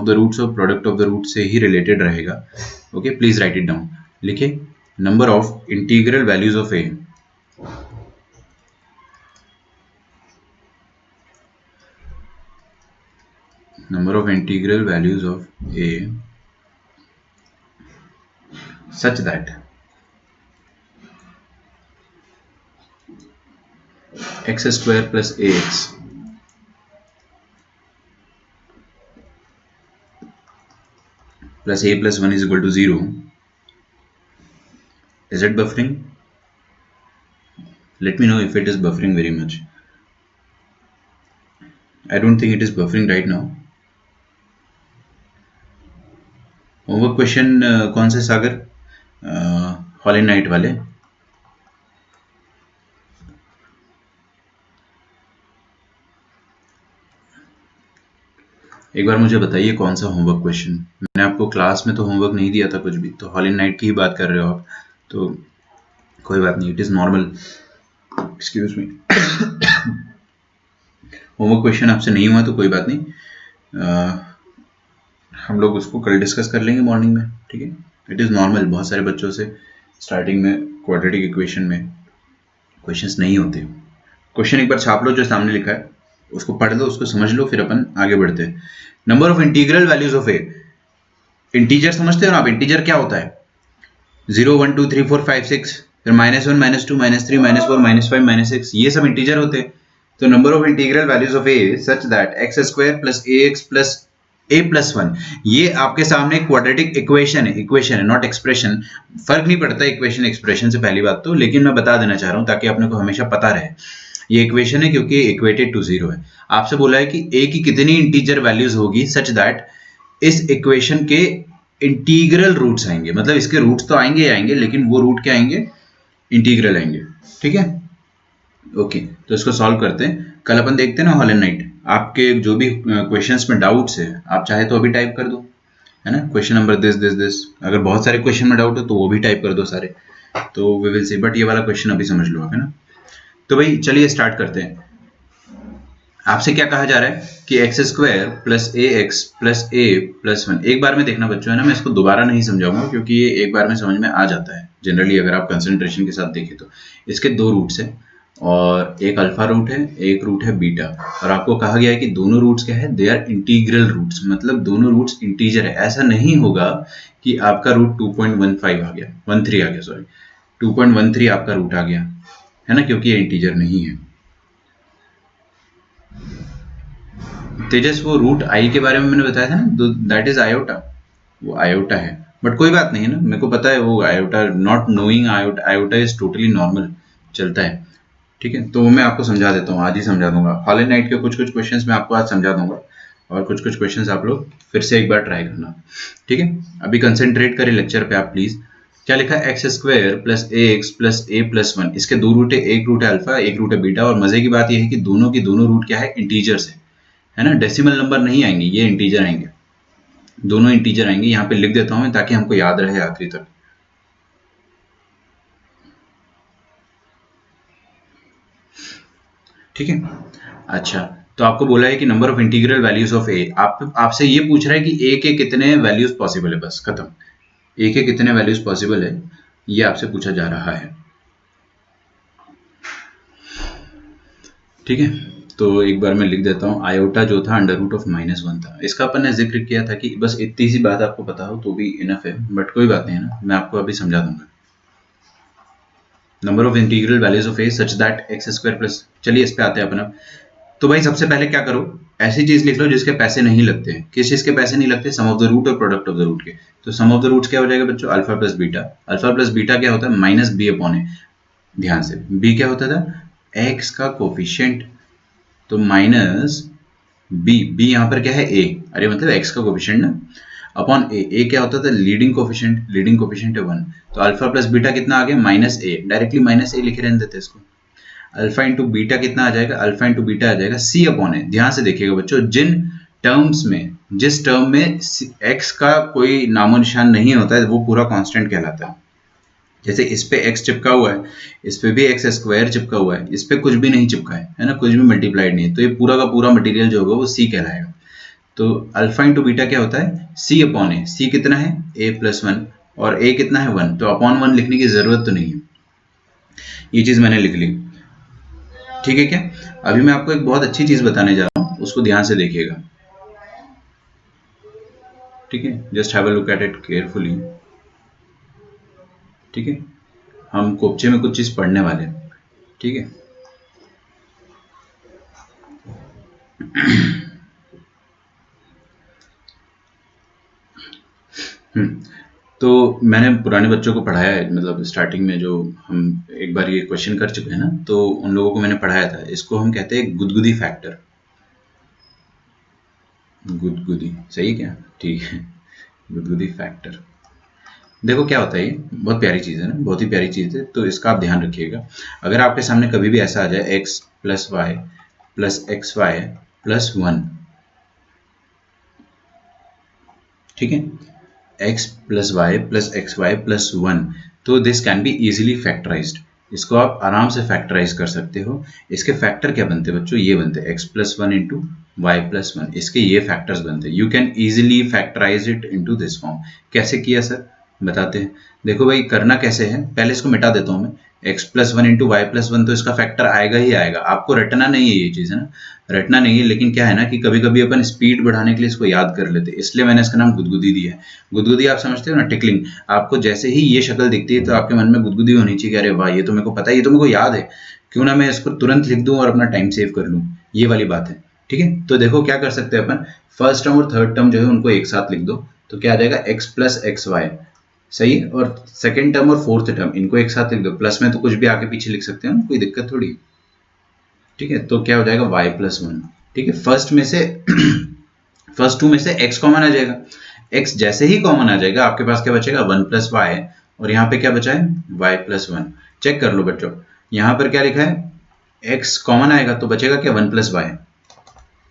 Of the roots और product of the root से ही रिलेटेड रहेगा। Okay, please write it down. लिखिए number of integral values of a, number of integral values of a such that x square plus ax plus a plus 1 is equal to 0. Is it buffering? Let me know if it is buffering very much. I don't think it is buffering right now. Homework question कौन से सागर? Hall and night वाले? एक बार मुझे बताइए कौन सा homework question. मैंने आपको क्लास में तो होमवर्क नहीं दिया था कुछ भी, तो हॉल एंड नाइट की ही बात कर रहे हो आप, तो कोई बात नहीं, it is normal. Excuse me. Homework question आपसे नहीं हुआ तो कोई बात नहीं, हम लोग उसको कल डिस्कस कर लेंगे मॉर्निंग में, ठीक है। इट इज़ नॉर्मल, बहुत सारे बच्चों से स्टार्टिंग में क्वाड्रेटिक इक्वेशन में क्वेश्चंस नहीं होते। क्वेश्चन एक बार छाप लो जो सामने लिखा है, उसको पढ़ लो, उसको समझ लो, फिर अपन आगे बढ़ते हैं। Number of integral values of A, integer समझते हो ना आप? इंटीजर क्या होता है? 0 1 2 3 4 5 6, फिर -1 -2 -3 -4 -5 -6, ये सब इंटीजर होते हैं। तो number of integral values of A such that x square plus A x plus a plus 1, ये आपके सामने क्वाड्रेटिक इक्वेशन है, नॉट एक्सप्रेशन। फर्क नहीं पड़ता इक्वेशन एक्सप्रेशन से, पहली बात तो, लेकिन मैं बता देना चाह रहा हूं ताकि आपने को हमेशा पता रहे। ये इक्वेशन है क्योंकि इक्वेटेड टू 0 है। आपसे बोला है कि a की कितनी इंटीजर वैल्यूज होगी सच दैट इस इक्वेशन के इंटीग्रल रूट्स आएंगे, मतलब इसके रूट्स तो आएंगे, लेकिन वो रूट क्या आएंगे? इंटीग्रल आएंगे, ठीक है। ओके, तो इसको सॉल्व करते हैं। कल अपन देखते हैं ना हॉल एंड नाइट, आपके जो भी क्वेश्चंस में डाउट्स है आप चाहे तो अभी टाइप कर दो, है ना, क्वेश्चन नंबर दिस। अगर बहुत सारे क्वेश्चन में डाउट हो तो वो भी टाइप कर दो सारे, तो वी विल सी। बट ये वाला क्वेश्चन अभी समझ लो, है ना। तो भाई चलिए स्टार्ट करते हैं। आपसे क्या कहा जा रहा है कि एक्स स्क्वायर प्लस ए एक्स प्लस ए प्लस 1। एक बार में देखना बच्चों, है ना, मैं इसको दोबारा नहीं समझाऊंगा क्योंकि ये एक बार में समझ में आ जाता है जनरली, अगर आप कंसंट्रेशन के साथ देखें तो। इसके दो रूट्स हैं और एक अल्फा रूट है, एक रूट है बीटा, और आपको कहा गया है कि दोनों रूट्स क्या है? दे आर इंटीग्रल रूट्स, मतलब दोनों रूट्स इंटीजर है। ऐसा नहीं होगा कि आपका रूट 2.15 आ गया, 13 आ गया, सॉरी 2.13 आपका रूट आ गया, है ना, क्योंकि ये इंटीजर नहीं है। तेजस, वो रूट आई के बारे में मैंने बताया था ना, दैट इज आयोटा, वो आयोटा है। बट कोई बात नहीं है ना, मेरे को पता है वो iota, not knowing iota is totally normal, चलता है, ठीक है। तो मैं आपको समझा देता हूँ, आज ही समझा दूंगा। हॉल एंड नाइट के कुछ क्वेश्चंस मैं आपको आज समझा दूंगा और कुछ क्वेश्चंस आप लोग फिर से एक बार ट्राई करना, ठीक है। अभी कंसेंट्रेट करें लेक्चर पे आप प्लीज। क्या लिखा है? एक्स स्क्वायर प्लस ए एक्स प्लस ए प्लस 1। इसके दो रूट है, एक रूट है अल्फा, एक रूट है बीटा, और मजे की बात यह है कि दोनों की दोनों रूट क्या है? इंटीजर्स है ना, डेसिमल नंबर नहीं आएंगे, ये इंटीजर आएंगे, दोनों इंटीजर आएंगे। यहाँ पे लिख देता हूं मैं ताकि हमको याद रहे आखिरी तक। ठीक है, अच्छा, तो आपको बोला है कि number of integral values of a, आपसे ये पूछ रहा है कि ए के कितने वैल्यूज पॉसिबल है, बस खत्म। ए के कितने वैल्यूज पॉसिबल है ये आपसे पूछा जा रहा है, ठीक है। तो एक बार मैं लिख देता हूँ, आयोटा जो था अंडर रूट ऑफ -1 था। इसका अपन ने जिक्र किया था कि बस इतनी सी बात आपको पता हो तो भी इनफ है, बट कोई बात नहीं है ना, मैं आपको अभी समझा दूंगा। Number of integral values of A such that x square plus, चलिए इस पे आते हैं अपन अब। तो भाई सबसे पहले क्या करो, ऐसी चीज लिख लो जिसके पैसे नहीं लगते हैं। किस चीज के पैसे नहीं लगते? सम ऑफ द रूट और प्रोडक्ट ऑफ द रूट के। तो सम ऑफ द रूट्स क्या हो जाएगा बच्चों? Alpha plus beta. Alpha plus beta क्या होता है? माइनस बी अपॉन ए। ध्यान से, बी क्या होता था? एक्स का कोफिशिएंट, तो माइनस बी, बी यहाँ पर क्या है? ए, अरे मतलब एक्स का कोफिशिएंट ना, अपॉन ए, ए क्या होता था? लीडिंग कोफिशिएंट, लीडिंग कोफिशिएंट है 1। तो अल्फा प्लस बीटा कितना आ गया? माइनस ए, डायरेक्टली माइनस ए लिखे रहने देते इसको। अल्फा इंटू बीटा कितना आ जाएगा? अल्फा इंटू बीटा आ जाएगा सी अपॉन ए। ध्यान से देखिएगा बच्चों, जिस टर्म में एक्स का कोई नामो निशान नहीं होता है वो पूरा कांस्टेंट कहलाता है। जैसे इस पे x चिपका हुआ है, इस पे भी एक्स स्क्वायर चिपका हुआ है, इस पे कुछ भी नहीं चिपका है ना, कुछ भी मल्टीप्लाइड नहीं है, तो ये पूरा का पूरा मटेरियल जो होगा वो c कहलाएगा। तो अल्फा इंटू बीटा क्या होता है, सी अपॉन ए। सी कितना है, ए प्लस वन, और ए कितना है 1, तो अपॉन 1 लिखने की जरूरत तो नहीं है, ये चीज मैंने लिख ली। ठीक है क्या? अभी मैं आपको एक बहुत अच्छी चीज बताने जा रहा हूँ, उसको ध्यान से देखिएगा। ठीक है, just have a look at it carefully. ठीक है, हम कोपचे में कुछ चीज पढ़ने वाले हैं। ठीक है, तो मैंने पुराने बच्चों को पढ़ाया है, मतलब स्टार्टिंग में जो हम एक बार ये क्वेश्चन कर चुके हैं ना, तो उन लोगों को मैंने पढ़ाया था। इसको हम कहते हैं गुदगुदी फैक्टर। गुदगुदी सही है क्या? ठीक है, गुदगुदी फैक्टर। देखो क्या होता है, ये बहुत प्यारी चीज़ है ना, बहुत ही प्यारी चीज़ है, तो इसका आप ध्यान रखिएगा। अगर आपके सामने कभी भी ऐसा आ जाए x plus y plus x y plus one, ठीक है, x plus y plus x y plus one, तो this can be easily factorised. इसको आप आराम से फैक्टराइज कर सकते हो। इसके फैक्टर क्या बनते हैं बच्चों, ये बनते हैं x plus one into y plus one, इसके ये फैक्टर्स बनते हैं। You can easily factorize it into this form. कैसे किया सर, बताते हैं। देखो भाई, करना कैसे है, पहले इसको मिटा देता हूँ मैं। x plus one into y plus one, तो इसका फैक्टर आएगा ही आएगा। आपको रटना नहीं है, ये चीज़ है ना, रटना नहीं है। लेकिन क्या है ना कि कभी कभी अपन स्पीड बढ़ाने के लिए इसको याद कर लेते हैं, इसलिए मैंने इसका नाम गुदगुदी दिया है। गुदगुदी आप समझते हो ना, टिकलिंग। आपको जैसे ही ये शक्ल दिखती है तो आपके मन में गुदगुदी होनी चाहिए कि अरे वाह, ये तो मेरे को पता है, ये तो मेरे को याद है, क्यों ना मैं इसको तुरंत लिख दूं और अपना टाइम सेव कर लूं। ये वाली बात है। ठीक है, तो देखो क्या कर सकते हैं अपन, फर्स्ट टर्म और थर्ड टर्म जो है उनको एक साथ लिख दो, तो क्या आ जाएगा, एक्स प्लस एक्स वाई। सही है, और सेकेंड टर्म और फोर्थ टर्म इनको एक साथ लिख दो। प्लस में तो कुछ भी आगे पीछे लिख सकते हो ना, कोई दिक्कत थोड़ी। ठीक है, तो क्या हो जाएगा, y प्लस वन। ठीक है, फर्स्ट में से फर्स्ट टू में से x कॉमन आ जाएगा। x जैसे ही कॉमन आ जाएगा, आपके पास क्या बचेगा, वन प्लस वाई, और यहाँ पे क्या बचा है, y प्लस वन। चेक कर लो बच्चों, यहाँ पर क्या लिखा है, x कॉमन आएगा तो बचेगा क्या, वन प्लस वाई।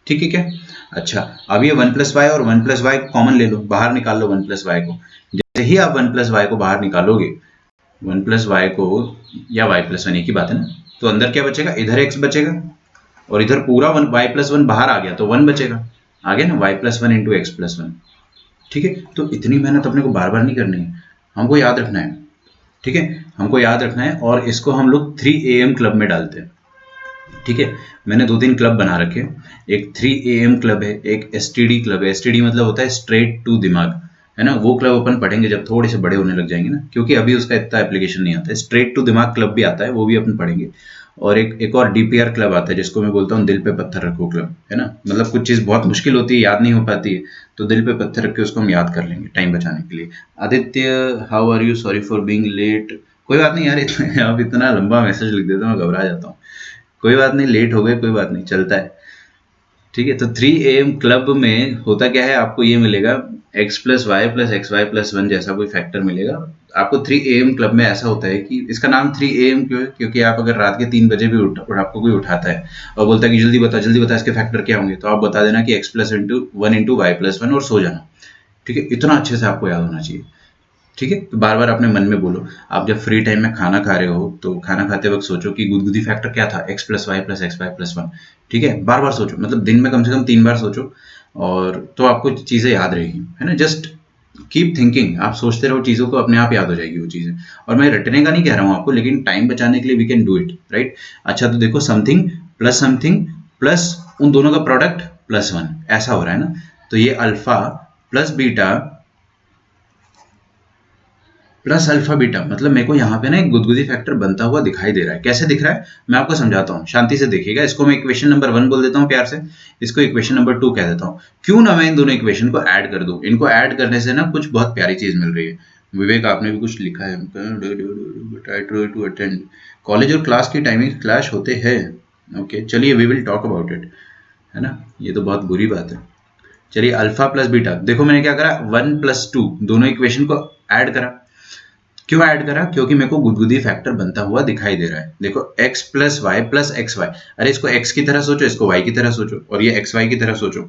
ठीक है क्या? अच्छा, अब ये वन प्लस वाई और वन प्लस वाई कॉमन ले लो, बाहर निकाल लो वन प्लस वाई को। जैसे ही आप वन प्लस वाई को बाहर निकालोगे, वन प्लस वाई को या वाई प्लस वन एक ही बात है ना, तो अंदर क्या बचेगा, इधर एक्स बचेगा, और इधर पूरा वन वाई प्लस वन बाहर आ गया तो वन बचेगा। आ गया ना, y plus one into x plus one. ठीक है, तो इतनी मेहनत अपने को बार बार नहीं करनी है, हमको याद रखना है। ठीक है, हमको याद रखना है, और इसको हम लोग 3 AM क्लब में डालते हैं। ठीक है, मैंने 2-3 क्लब बना रखे हैं। एक 3 AM क्लब है, एक STD क्लब है। STD मतलब होता है स्ट्रेट टू दिमाग, है ना। वो क्लब अपन पढ़ेंगे जब थोड़े से बड़े होने लग जाएंगे ना, क्योंकि अभी उसका इतना एप्लीकेशन नहीं आता है। स्ट्रेट टू दिमाग क्लब भी आता है, वो भी अपन पढ़ेंगे। और एक और DPR क्लब आता है, जिसको मैं बोलता हूँ दिल पे पत्थर रखो क्लब, है ना। मतलब कुछ चीज़ बहुत मुश्किल होती है, याद नहीं हो पाती है, तो दिल पे पत्थर रख के उसको हम याद कर लेंगे टाइम बचाने के लिए। Aditya, how are you, sorry for being late. कोई बात नहीं यार, अब इतना लंबा मैसेज लिख देता हूँ, मैं घबरा जाता हूँ। कोई बात नहीं, लेट हो गए, कोई बात नहीं, चलता है। ठीक है, तो 3 AM क्लब में होता क्या है, आपको ये मिलेगा x plus y plus x y plus one जैसा कोई फैक्टर मिलेगा आपको। 3 AM क्लब में ऐसा होता है कि इसका नाम 3 AM क्यों है, क्योंकि आप अगर रात के 3 बजे भी आपको कोई उठाता है और बोलता है कि जल्दी बता इसके फैक्टर क्या होंगे, तो आप बता देना कि x plus one into y plus one, और सो जाना। ठीक है, इतना अच्छे से आपको याद होना चाहिए। ठीक है, तो बार बार अपने मन में बोलो। आप जब फ्री टाइम में खाना खा रहे हो, तो खाना खाते वक्त सोचो कि गुदगुदी फैक्टर क्या था, x plus y plus x y plus one. ठीक है, बार बार सोचो, मतलब दिन में कम से कम 3 बार सोचो, और तो आपको चीज़ें याद रहेगी, है ना। जस्ट कीप थिंकिंग, आप सोचते रहो चीज़ों को, अपने आप याद हो जाएगी वो चीज़ें। और मैं रटने का नहीं कह रहा हूँ आपको, लेकिन टाइम बचाने के लिए we can do it, right. अच्छा, तो देखो, समथिंग प्लस उन दोनों का प्रोडक्ट प्लस वन, ऐसा हो रहा है ना। तो ये alpha plus beta plus alpha beta, मतलब मेरे को यहाँ पे ना एक गुदगुदी फैक्टर बनता हुआ दिखाई दे रहा है। कैसे दिख रहा है, मैं आपको समझाता हूँ, शांति से देखिएगा। इसको मैं इक्वेशन नंबर 1 बोल देता हूँ प्यार से, इसको इक्वेशन नंबर 2 कह देता हूँ। क्यों ना मैं इन दोनों इक्वेशन को ऐड कर दूं। इनको ऐड करने से ना कुछ बहुत प्यारी चीज मिल रही है। विवेक, आपने भी कुछ लिखा है, ट्राई टू अटेंड कॉलेज और क्लास की टाइमिंग क्लैश होते हैं। ओके, चलिए, we will talk about it, है ना। ये तो बहुत बुरी बात है। चलिए, अल्फा प्लस बीटा, देखो मैंने क्या करा, 1 प्लस 2 दोनों इक्वेशन को ऐड करा। क्यों ऐड करा, क्योंकि मेरे को गुदगुदी फैक्टर बनता हुआ दिखाई दे रहा है। देखो, x plus y plus x y, अरे इसको x की तरह सोचो, इसको y की तरह सोचो, और ये xy की तरह सोचो।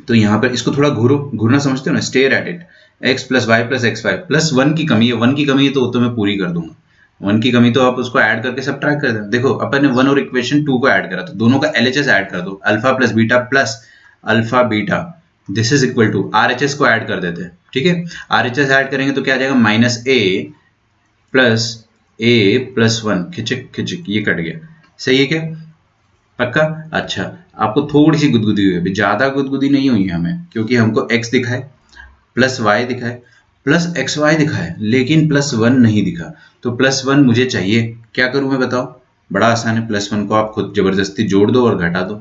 तो यहाँ पर इसको थोड़ा घूरना समझते हो ना, stare at it. x plus y plus x y plus one की कमी है, वन की कमी है तो मैं पूरी कर दूंगा। वन की कमी तो आप उसको ऐड करके सब कर दो। देखो, अपन ने वन और इक्वेशन 2 को ऐड करा, तो दोनों का LHS ऐड कर दो, alpha plus beta plus alpha beta this is equal to RHS को ऐड कर देते हैं, ठीक है। RHS ऐड करेंगे तो क्या आ जाएगा, -a+a+1 खिचक खिचक, ये कट गया, सही है क्या, पक्का। अच्छा, आपको थोड़ी सी गुदगुदी हुई है, ज्यादा गुदगुदी नहीं हुई है हमें, क्योंकि हमको x दिखा है, प्लस y दिखा है, प्लस XY दिखा है, लेकिन +1 नहीं दिखा। तो +1 मुझे चाहिए, क्या करूं मैं बताओ, बड़ा आसान है, +1 को आप खुद जबरदस्ती जोड़ दो और घटा दो।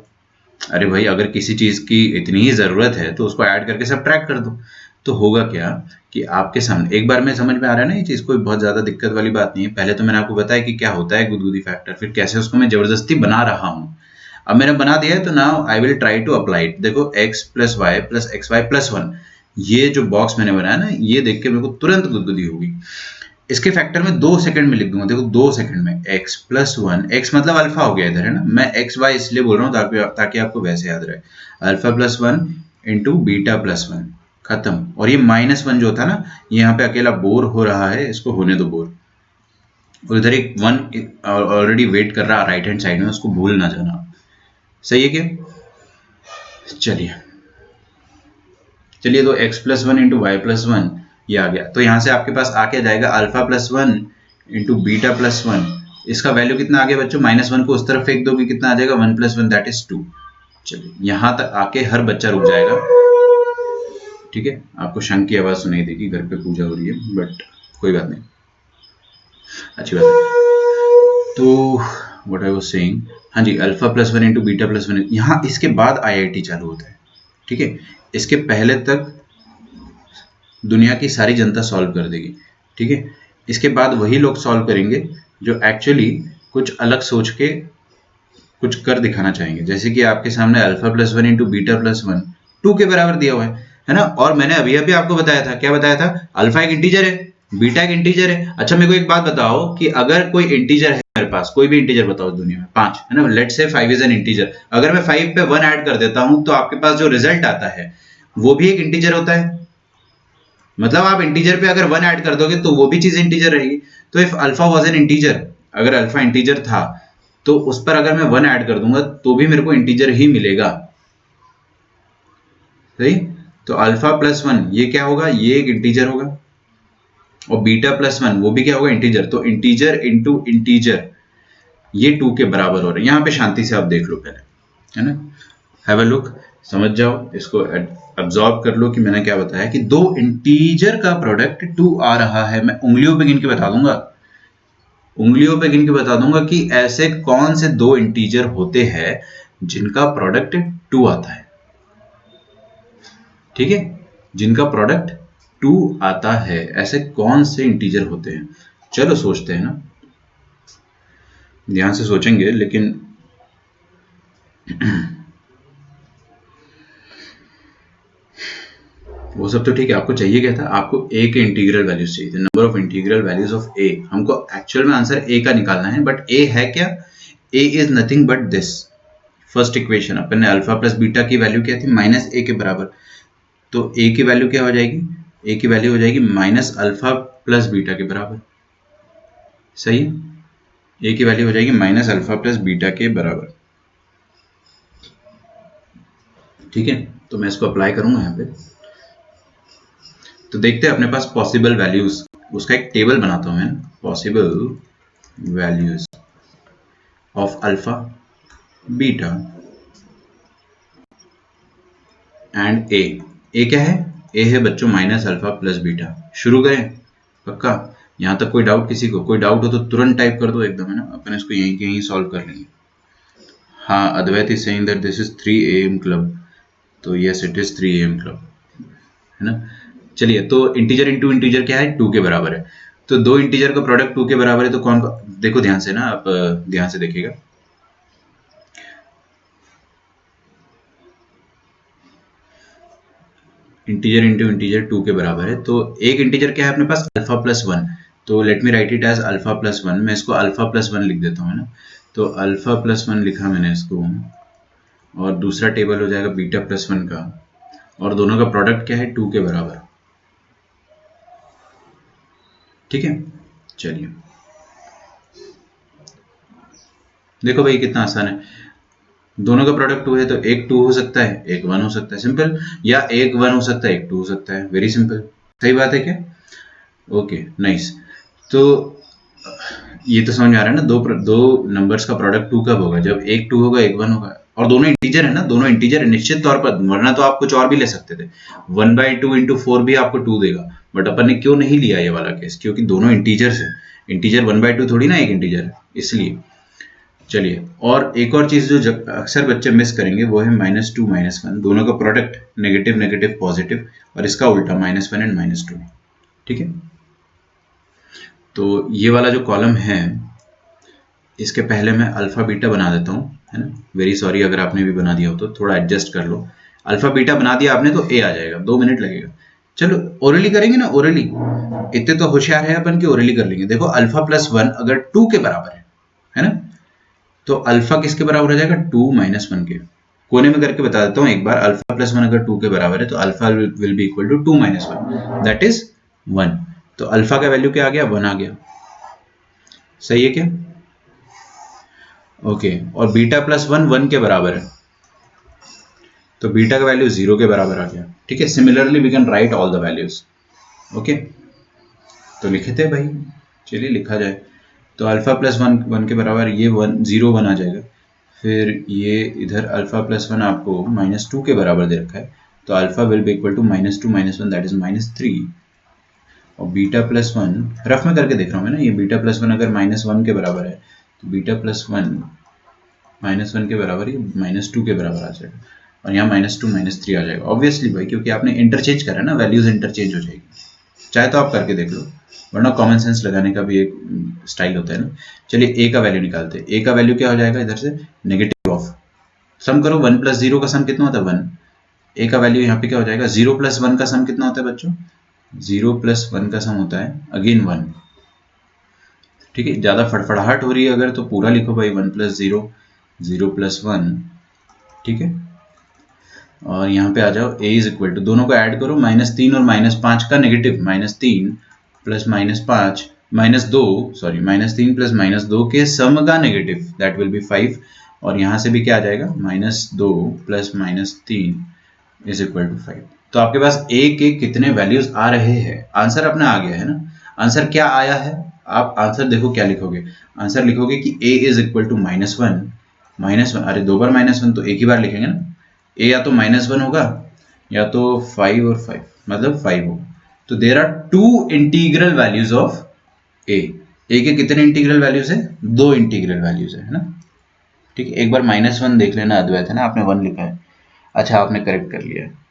अरे भाई, अगर किसी चीज की इतनी ही जरूरत है तो उसको ऐड करके सब्ट्रैक्ट कर दो। तो होगा क्या कि आपके सामने एक बार में समझ में आ रहा है ना, ये चीज कोई बहुत ज्यादा दिक्कत वाली बात नहीं है। पहले तो मैंने आपको बताया कि क्या होता है गुदगुदी फैक्टर, फिर कैसे उसको मैं जबरदस्ती बना रहा हूँ। अब मैंने बना दिया है, तो now I will try to apply it. देखो x+y+xy+1, ये जो बॉक्स मैंने बनाया ना, ये देख के मेरे को तुरंत गुदगुदी होगी। इसके फैक्टर में 2 सेकंड में लिख दूंगा, देखो 2 सेकंड में x+1, x मतलब अल्फा हो गया इधर, है ना, मैं xy इसलिए बोल रहा हूँ ताकि आपको वैसे याद रहे, अल्फा+1 इंटू बीटा+1, खत्म। और ये -1 जो था ना, ये यहाँ पे अकेला बोर हो रहा है, इसको होने दो बोर। और इधर एक 1 ऑलरेडी वेट कर रहा है राइट हैंड साइड में, उसको भूल ना जाना, सही है क्या। चलिए चलिए, तो x+1 इंटू y+1 ये आ गया। तो यहाँ से आपके पास आके जाएगा अल्फा+1 इंटू बीटा+1, इसका वैल्यू कितना आ गया बच्चों, -1 को उस तरफ फेंक दोगे, कितना आ जाएगा, 1+1 दैट इज 2। चलिए, यहाँ तक आके हर बच्चा रुक जाएगा, ठीक है। आपको शंख की आवाज सुनाई देगी, घर पे पूजा हो रही है, बट कोई बात नहीं, अच्छी बात है। तो व्हाट आई वाज सेइंग, हाँ जी, अल्फा+1 इंटू बीटा+1, यहाँ इसके बाद IIT चालू होता है, ठीक है। इसके पहले तक दुनिया की सारी जनता सॉल्व कर देगी, ठीक है। इसके बाद वही लोग सॉल्व करेंगे जो एक्चुअली कुछ अलग सोच के कुछ कर दिखाना चाहेंगे। जैसे कि आपके सामने अल्फा+1 इंटू बीटा+1 2 के बराबर दिया हुआ है ना। और मैंने अभी अभी आपको बताया था, क्या बताया था, अल्फा एक इंटीजर है, बीटा एक इंटीजर है। अच्छा, मेरे को एक बात बताओ कि अगर कोई इंटीजर है मेरे पास, कोई भी इंटीजर बताओ दुनिया में, 5 है ना, let's say 5 is an integer, अगर मैं 5 पे 1 ऐड कर देता हूं तो आपके पास जो रिजल्ट आता है वो भी एक इंटीजर होता है। मतलब आप इंटीजर पे अगर 1 ऐड कर दोगे तो वो भी चीज इंटीजर रहेगी। तो if alpha was an integer, अगर अल्फा इंटीजर था तो उस पर अगर मैं 1 ऐड कर दूंगा तो भी मेरे को इंटीजर ही मिलेगा, सही। तो अल्फा+1 ये क्या होगा, ये एक इंटीजर होगा, और बीटा+1 वो भी क्या होगा, इंटीजर। तो इंटीजर इंटू इंटीजर ये 2 के बराबर हो रहे हैं। यहाँ पे शांति से आप देख लो पहले, है ना, हैव अ लुक, समझ जाओ, इसको अब्सॉर्ब कर लो कि मैंने क्या बताया कि दो इंटीजर का प्रोडक्ट 2 आ रहा है। मैं उंगलियों पे गिन के बता दूंगा, उंगलियों पे गिन के बता दूंगा कि ऐसे कौन से दो इंटीजर होते हैं जिनका प्रोडक्ट 2 आता है, ठीक है, जिनका प्रोडक्ट 2 आता है, ऐसे कौन से इंटीजर होते हैं। चलो सोचते हैं ना, ध्यान से सोचेंगे, लेकिन वो सब तो ठीक है। आपको चाहिए क्या था, आपको a के इंटीग्रल वैल्यूज चाहिए थे, number of integral values of a। हमको एक्चुअल में आंसर a का निकालना है, बट a है क्या, a is nothing but this. First equation अपन ने अल्फा प्लस बीटा की वैल्यू क्या थी, -a के बराबर। तो a की वैल्यू क्या हो जाएगी, a की वैल्यू हो जाएगी -अल्फा प्लस बीटा के बराबर, सही। a की वैल्यू हो जाएगी -अल्फा प्लस बीटा के बराबर, ठीक है। तो मैं इसको अप्लाई करूंगा यहाँ पे। तो देखते हैं अपने पास पॉसिबल वैल्यूज, उसका एक टेबल बनाता हूं मैं, possible values of alpha, beta and a. A क्या है, ए है बच्चों -अल्फा प्लस बीटा। शुरू करें, पक्का। यहां तक कोई डाउट, किसी को कोई डाउट हो तो तुरंत टाइप कर दो एकदम, है ना, अपन इसको यहीं के यहीं सॉल्व कर लेंगे। हाँ, Advait is saying that this is 3 AM club, तो yes it is 3 AM club, है ना। चलिए, तो इंटीजर इंटू इंटीजर क्या है, 2 के बराबर है। तो दो इंटीजर का प्रोडक्ट 2 के बराबर है, तो कौन, देखो ध्यान से ना, आप ध्यान से देखिएगा। इंटीजर इंटू इंटीजर 2 के बराबर है, तो एक इंटीजर क्या है अपने पास, अल्फा+1। तो let me write it as अल्फा+1, मैं इसको अल्फा+1 लिख देता हूँ, है ना। तो अल्फा+1 लिखा मैंने इसको, और दूसरा टेबल हो जाएगा बीटा+1 का, और दोनों का प्रोडक्ट क्या है, 2 के बराबर, ठीक है। चलिए, देखो भाई कितना आसान है। दोनों का प्रोडक्ट 2 है तो एक 2 हो सकता है, एक 1 हो सकता है, सिंपल। या एक 1 हो सकता है, एक 2 हो सकता है, वेरी सिंपल। सही बात है क्या? Okay, nice. तो ये तो समझ में आ रहा है ना, दो नंबर्स का प्रोडक्ट 2 कब होगा? जब एक 2 होगा, एक 1 होगा, और दोनों इंटीजर है ना, दोनों इंटीजर है निश्चित तौर पर, वरना तो आप कुछ और भी ले सकते थे। 1/2 इंटू 4 भी आपको 2 देगा, बट अपन ने क्यों नहीं लिया ये वाला केस? क्योंकि दोनों इंटीजर्स है। इंटीजर 1/2 थोड़ी ना एक इंटीजर है, इसलिए। चलिए, और एक और चीज जो अक्सर बच्चे मिस करेंगे वो है -2 -1, दोनों का प्रोडक्ट नेगेटिव नेगेटिव पॉजिटिव, और इसका उल्टा -1 एंड -2। ठीक है, तो ये वाला जो कॉलम है, इसके पहले मैं अल्फा बीटा बना देता हूँ, है ना। वेरी सॉरी अगर आपने भी बना दिया हो तो थोड़ा एडजस्ट कर लो। अल्फा बीटा बना दिया आपने तो ए आ जाएगा, 2 मिनट लगेगा। चलो ओरली करेंगे ना, ओरली। इतने तो होशियार है अपन कि ओरली कर लेंगे। देखो अल्फा प्लस 1 अगर 2 के बराबर है ना, तो अल्फा किसके बराबर हो जाएगा? 2 -1 के। कोने में करके बता देता हूँ एक बार, अल्फा प्लस 1 अगर 2 के बराबर है तो alpha will be equal to 2 -1, that is 1। तो अल्फा का वैल्यू क्या आ गया? 1 आ गया। सही है क्या? ओके, और बीटा प्लस 1 1 के बराबर है, तो बीटा का वैल्यू 0 के बराबर आ गया। ठीक है, similarly we can write all the values. Okay, तो लिखे थे भाई, चलिए लिखा जाए। तो अल्फा प्लस 1 1 के बराबर, ये 1 0 1 आ जाएगा। फिर ये इधर अल्फा प्लस 1 आपको -2 के बराबर दे रखा है, तो alpha will be equal to -2 -1, that is -3। और बीटा प्लस 1 रफ में करके देख रहा हूँ मैं ना, ये बीटा प्लस 1 अगर -1 के बराबर है, तो बीटा प्लस 1 -1 के बराबर ही -2 के बराबर आ जाएगा, और यहाँ -2 -3 आ जाएगा। ऑब्वियसली भाई, क्योंकि आपने इंटरचेंज करा ना, वैल्यूज इंटरचेंज हो जाएगी। चाहे तो आप करके देख लो, वरना कॉमन सेंस लगाने का भी एक स्टाइल होता है ना। चलिए ए का वैल्यू निकालते हैं। ए का वैल्यू क्या हो जाएगा इधर से? नेगेटिव ऑफ, सम करो 1 + 0 का सम कितना होता है? 1। ए का वैल्यू यहाँ पे क्या हो जाएगा? 0 + 1 का सम कितना होता है बच्चों? 0 + 1 का सम होता है अगेन 1। ठीक है, ज्यादा फड़फड़ाहट हो रही है अगर तो पूरा लिखो भाई, 1 + 0, 0 + 1। ठीक है, और यहाँ पे आ जाओ, a इज इक्वल टू, दोनों को ऐड करो, -3 और -5 का नेगेटिव, -3 प्लस -5 -2, सॉरी -3 प्लस -2 के सम का नेगेटिव, दैट विल बी 5। और यहाँ से भी क्या आ जाएगा? -2 प्लस -3 इज इक्वल टू 5। तो आपके पास a के कितने वैल्यूज आ रहे हैं? आंसर अपना आ गया है ना। आंसर क्या आया है? आप आंसर देखो क्या लिखोगे। आंसर लिखोगे कि a इज इक्वल टू -1, अरे 2 बार -1 तो एक ही बार लिखेंगे ना। a या तो -1 होगा, या तो 5 और 5, मतलब 5 होगा। तो there are 2 integral values of a। a के कितने इंटीग्रल वैल्यूज है? 2 इंटीग्रल वैल्यूज है ना। ठीक है, एक बार -1 देख लेना, अद्वैत है ना, आपने 1 लिखा है। अच्छा, आपने करेक्ट कर लिया है।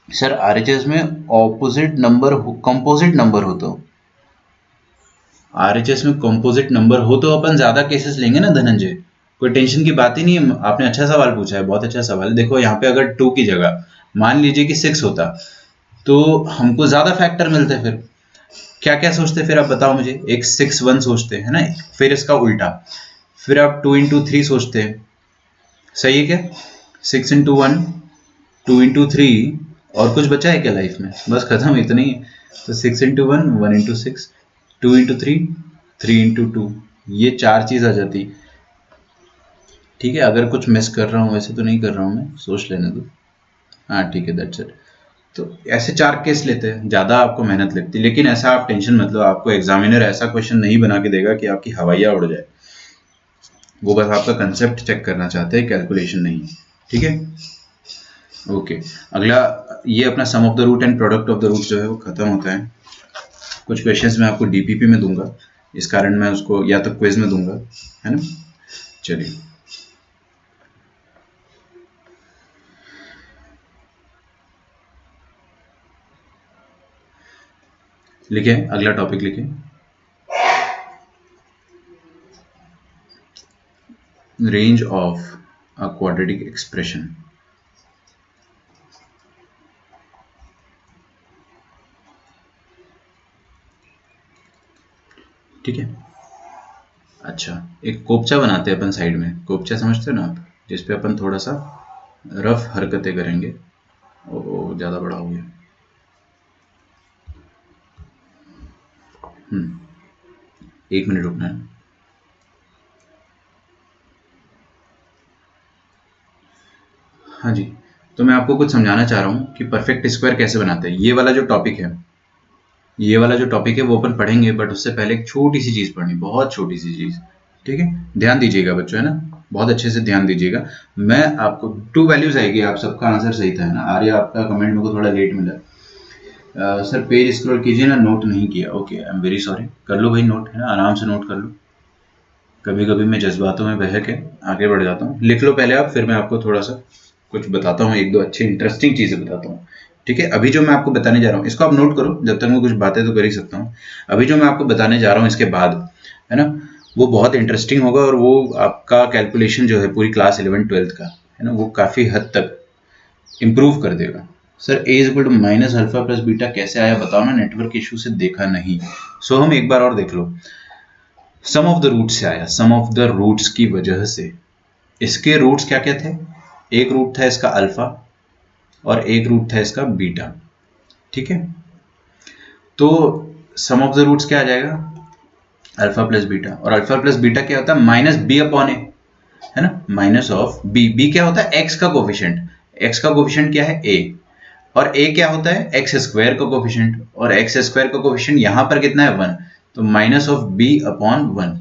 सर आरएचएस में ऑपोजिट नंबर कंपोजिट नंबर हो, तो आरएचएस में कंपोजिट नंबर हो तो अपन ज्यादा केसेस लेंगे ना धनंजय, कोई टेंशन की बात ही नहीं है। आपने अच्छा सवाल पूछा है, बहुत अच्छा सवाल है। देखो यहाँ पे अगर 2 की जगह मान लीजिए कि 6 होता, तो हमको ज्यादा फैक्टर मिलते। फिर क्या क्या सोचते? फिर आप बताओ मुझे। एक 6 1 सोचते हैं ना, फिर इसका उल्टा, फिर आप 2 × 3 सोचते हैं। सही है क्या? 6 × 1, 2 × 3, और कुछ बचा है क्या लाइफ में? बस खत्म, इतना ही है। तो 6 × 1, 1 × 6, 2 × 3, 3 × 2, ये 4 चीज आ जाती। ठीक है, अगर कुछ मिस कर रहा हूँ, वैसे तो नहीं कर रहा हूँ मैं, सोच लेने दो। हाँ ठीक है, दैट्स इट। तो ऐसे 4 केस लेते हैं, ज़्यादा आपको मेहनत लगती है, लेकिन ऐसा आप टेंशन मत लो, आपको एग्जामिनर ऐसा क्वेश्चन नहीं बना के देगा कि आपकी हवाइयाँ उड़ जाए। वो बस आपका कंसेप्ट चेक करना चाहते हैं, कैलकुलेशन नहीं। ठीक है, ओके। अगला, ये अपना sum of the root and product of the root जो है वो खत्म होता है। कुछ क्वेश्चंस मैं आपको डीपीपी में दूंगा, इस कारण मैं उसको या तो क्विज में दूंगा, है ना। चलिए, लिखे अगला टॉपिक लिखे, range of a quadratic expression. ठीक है, अच्छा, एक कोपचा बनाते हैं अपन साइड में। कोपचा समझते हो ना आप, जिसपे अपन थोड़ा सा रफ हरकतें करेंगे। ओ ज़्यादा बड़ा हो गया। 1 मिनट रुकना है। हाँ जी, तो मैं आपको कुछ समझाना चाह रहा हूँ कि परफेक्ट स्क्वायर कैसे बनाते हैं। ये वाला जो टॉपिक है वो अपन पढ़ेंगे, बट उससे पहले एक छोटी सी चीज़ पढ़नी, बहुत छोटी सी चीज़। ठीक है, ध्यान दीजिएगा बच्चों, है ना, बहुत अच्छे से ध्यान दीजिएगा। मैं आपको 2 वैल्यूज आएगी, आप सबका आंसर सही था, है ना। आर्य आपका कमेंट मेरे को थोड़ा लेट मिला। सर पेज स्क्रॉल कीजिए ना, नोट नहीं किया। Okay, I am very sorry. कर लो भाई नोट, है ना, आराम से नोट कर लो। कभी कभी मैं जज्बातों में बह के आगे बढ़ जाता हूँ। लिख लो पहले आप, फिर मैं आपको थोड़ा सा कुछ बताता हूँ, एक दो अच्छी इंटरेस्टिंग चीज़ें बताता हूँ। ठीक है, अभी जो मैं आपको बताने जा रहा हूँ इसको आप नोट करो, जब तक मैं कुछ बातें तो कर ही सकता हूँ। अभी जो मैं आपको बताने जा रहा हूँ इसके बाद, है ना, वो बहुत इंटरेस्टिंग होगा, और वो आपका कैलकुलेशन जो है पूरी क्लास 11-12 का, है ना, वो काफ़ी हद तक इम्प्रूव कर देगा। Sir a is equal to minus alpha plus beta कैसे आया बताओ ना, नेटवर्क इशू से देखा नहीं। सो हम एक बार और देख लो। सम ऑफ द रूट्स से आया, सम ऑफ द रूट्स की वजह से। इसके रूट्स क्या क्या थे? एक रूट था इसका अल्फा, और एक रूट था इसका बीटा। ठीक है, तो सम ऑफ द रूट्स क्या आ जाएगा? अल्फा प्लस बीटा, और अल्फा प्लस बीटा क्या होता है? माइनस बी अपॉन ए, है ना, माइनस ऑफ बी। बी क्या होता है? एक्स का कोफिशिएंट। एक्स का कोफिशिएंट क्या है? ए। और ए क्या होता है? एक्स स्क्वायर का कोफिशिएंट, और एक्स स्क्वायर का कोफिशिएंट यहां पर कितना है? 1। तो माइनस ऑफ बी अपॉन 1।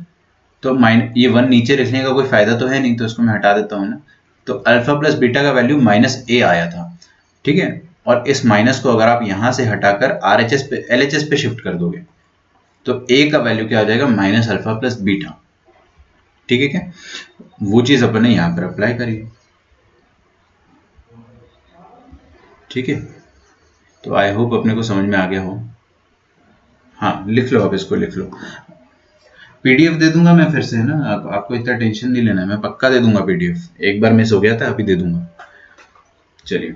तो ये 1 नीचे लिखने का कोई फायदा तो है नहीं, तो इसको मैं हटा देता हूँ ना। तो अल्फा प्लस बीटा का वैल्यू माइनस ए आया था। ठीक है, और इस माइनस को अगर आप यहां से हटाकर आरएचएस पे, एलएचएस पे शिफ्ट कर दोगे, तो ए का वैल्यू क्या आ जाएगा? Minus alpha plus beta. ठीक है क्या? वो चीज अपन ने यहां पर अप्लाई करी है। ठीक है, तो आई होप अपने को समझ में आ गया हो। हाँ, लिख लो, आप इसको लिख लो। पीडीएफ दे दूंगा मैं फिर से, है ना, आपको इतना टेंशन नहीं लेना है, मैं पक्का दे दूंगा पीडीएफ। एक बार मिस हो गया था, अभी दे दूंगा। चलिए,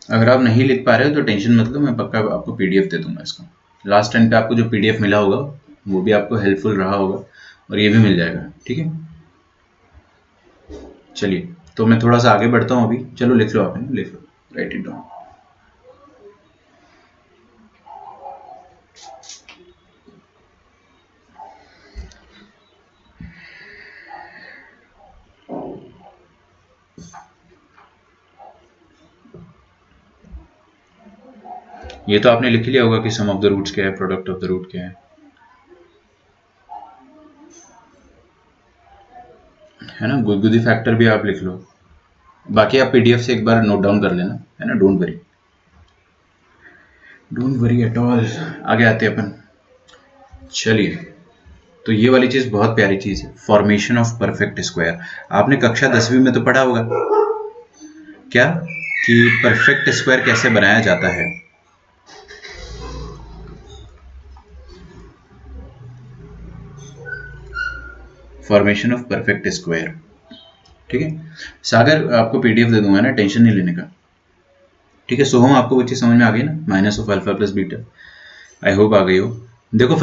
अगर आप नहीं लिख पा रहे हो तो टेंशन मत लो, मैं पक्का आपको पीडीएफ दे दूंगा इसका। लास्ट टाइम पे आपको जो पीडीएफ मिला होगा वो भी आपको हेल्पफुल रहा होगा, और ये भी मिल जाएगा। ठीक है, चलिए, तो मैं थोड़ा सा आगे बढ़ता हूँ अभी। चलो लिख लो, आपने लिख लो, राइट इट डाउन। ये तो आपने लिख लिया होगा कि सम ऑफ द रूट्स क्या है, प्रोडक्ट ऑफ द रूट क्या है ना। गुदगुदी फैक्टर भी आप लिख लो। बाकी आप पीडीएफ से एक बार नोट डाउन कर लेना, है ना। Don't worry, don't worry at all. आगे आते हैं अपन। चलिए, तो ये वाली चीज बहुत प्यारी चीज है, फॉर्मेशन ऑफ परफेक्ट स्क्वायर। आपने कक्षा 10वीं में तो पढ़ा होगा क्या, कि परफेक्ट स्क्वायर कैसे बनाया जाता है। Formation of perfect square. ठीक है, सागर आपको पीडीएफ दे दूंगा ना, टेंशन नहीं लेने का। ठीक है, सोहम आपको वो चीज समझ में आ गई ना, minus of alpha plus beta. I hope आ गई हो। देखो,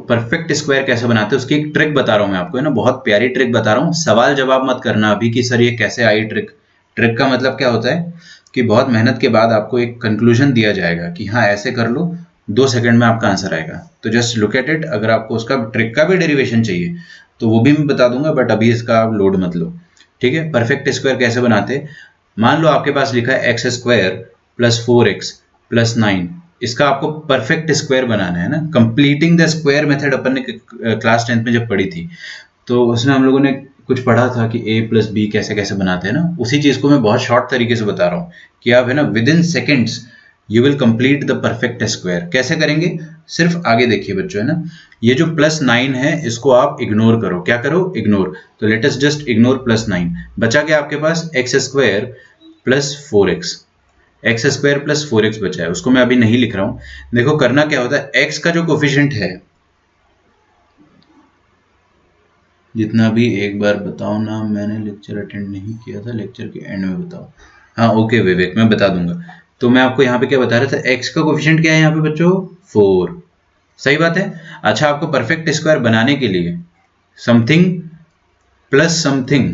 परफेक्ट स्क्वायर कैसे बनाते हैं उसकी एक ट्रिक बता रहा हूं मैं आपको, है ना, बहुत प्यारी ट्रिक बता रहा हूँ। सवाल जवाब मत करना अभी कि सर ये कैसे आई ट्रिक। ट्रिक का मतलब क्या होता है कि बहुत मेहनत के बाद आपको एक कंक्लूजन दिया जाएगा कि हाँ ऐसे कर लो, 2 सेकंड में आपका आंसर आएगा। तो जस्ट लुक एट इट। अगर आपको उसका ट्रिक का भी डेरिवेशन चाहिए तो वो भी मैं बता दूंगा, बट अभी इसका आप लोड मत लो। ठीक है, परफेक्ट स्क्वायर कैसे बनाते? मान लो आपके पास लिखा है x square plus 4x plus 9। इसका आपको परफेक्ट स्क्वायर बनाना है ना। कंप्लीटिंग द स्क्वायर मेथड अपन ने क्लास 10th में जब पढ़ी थी, तो उसमें हम लोगों ने कुछ पढ़ा था कि a प्लस बी कैसे कैसे बनाते हैं ना। उसी चीज को मैं बहुत शॉर्ट तरीके से बता रहा हूँ कि आप, है ना, with in seconds you will complete the perfect square. कैसे करेंगे? सिर्फ आगे देखिए बच्चों, है ना, ये जो +9 है इसको आप इग्नोर करो। क्या करो? इग्नोर। तो लेट अस जस्ट इग्नोर +9। बचा क्या आपके पास? X square plus 4x। X square plus 4x बचा है, उसको मैं अभी नहीं लिख रहा हूं। देखो करना क्या होता है, x का जो कोफिशिएंट है, जितना भी, एक बार बताओ ना, मैंने लेक्चर अटेंड नहीं किया था, लेक्चर के एंड में बताओ। हाँ ओके विवेक, मैं बता दूंगा। तो मैं आपको यहाँ पे क्या बता रहा था, x का कोफिशिएंट क्या है यहाँ पे बच्चों? 4। सही बात है। अच्छा, आपको परफेक्ट स्क्वायर बनाने के लिए समथिंग प्लस समथिंग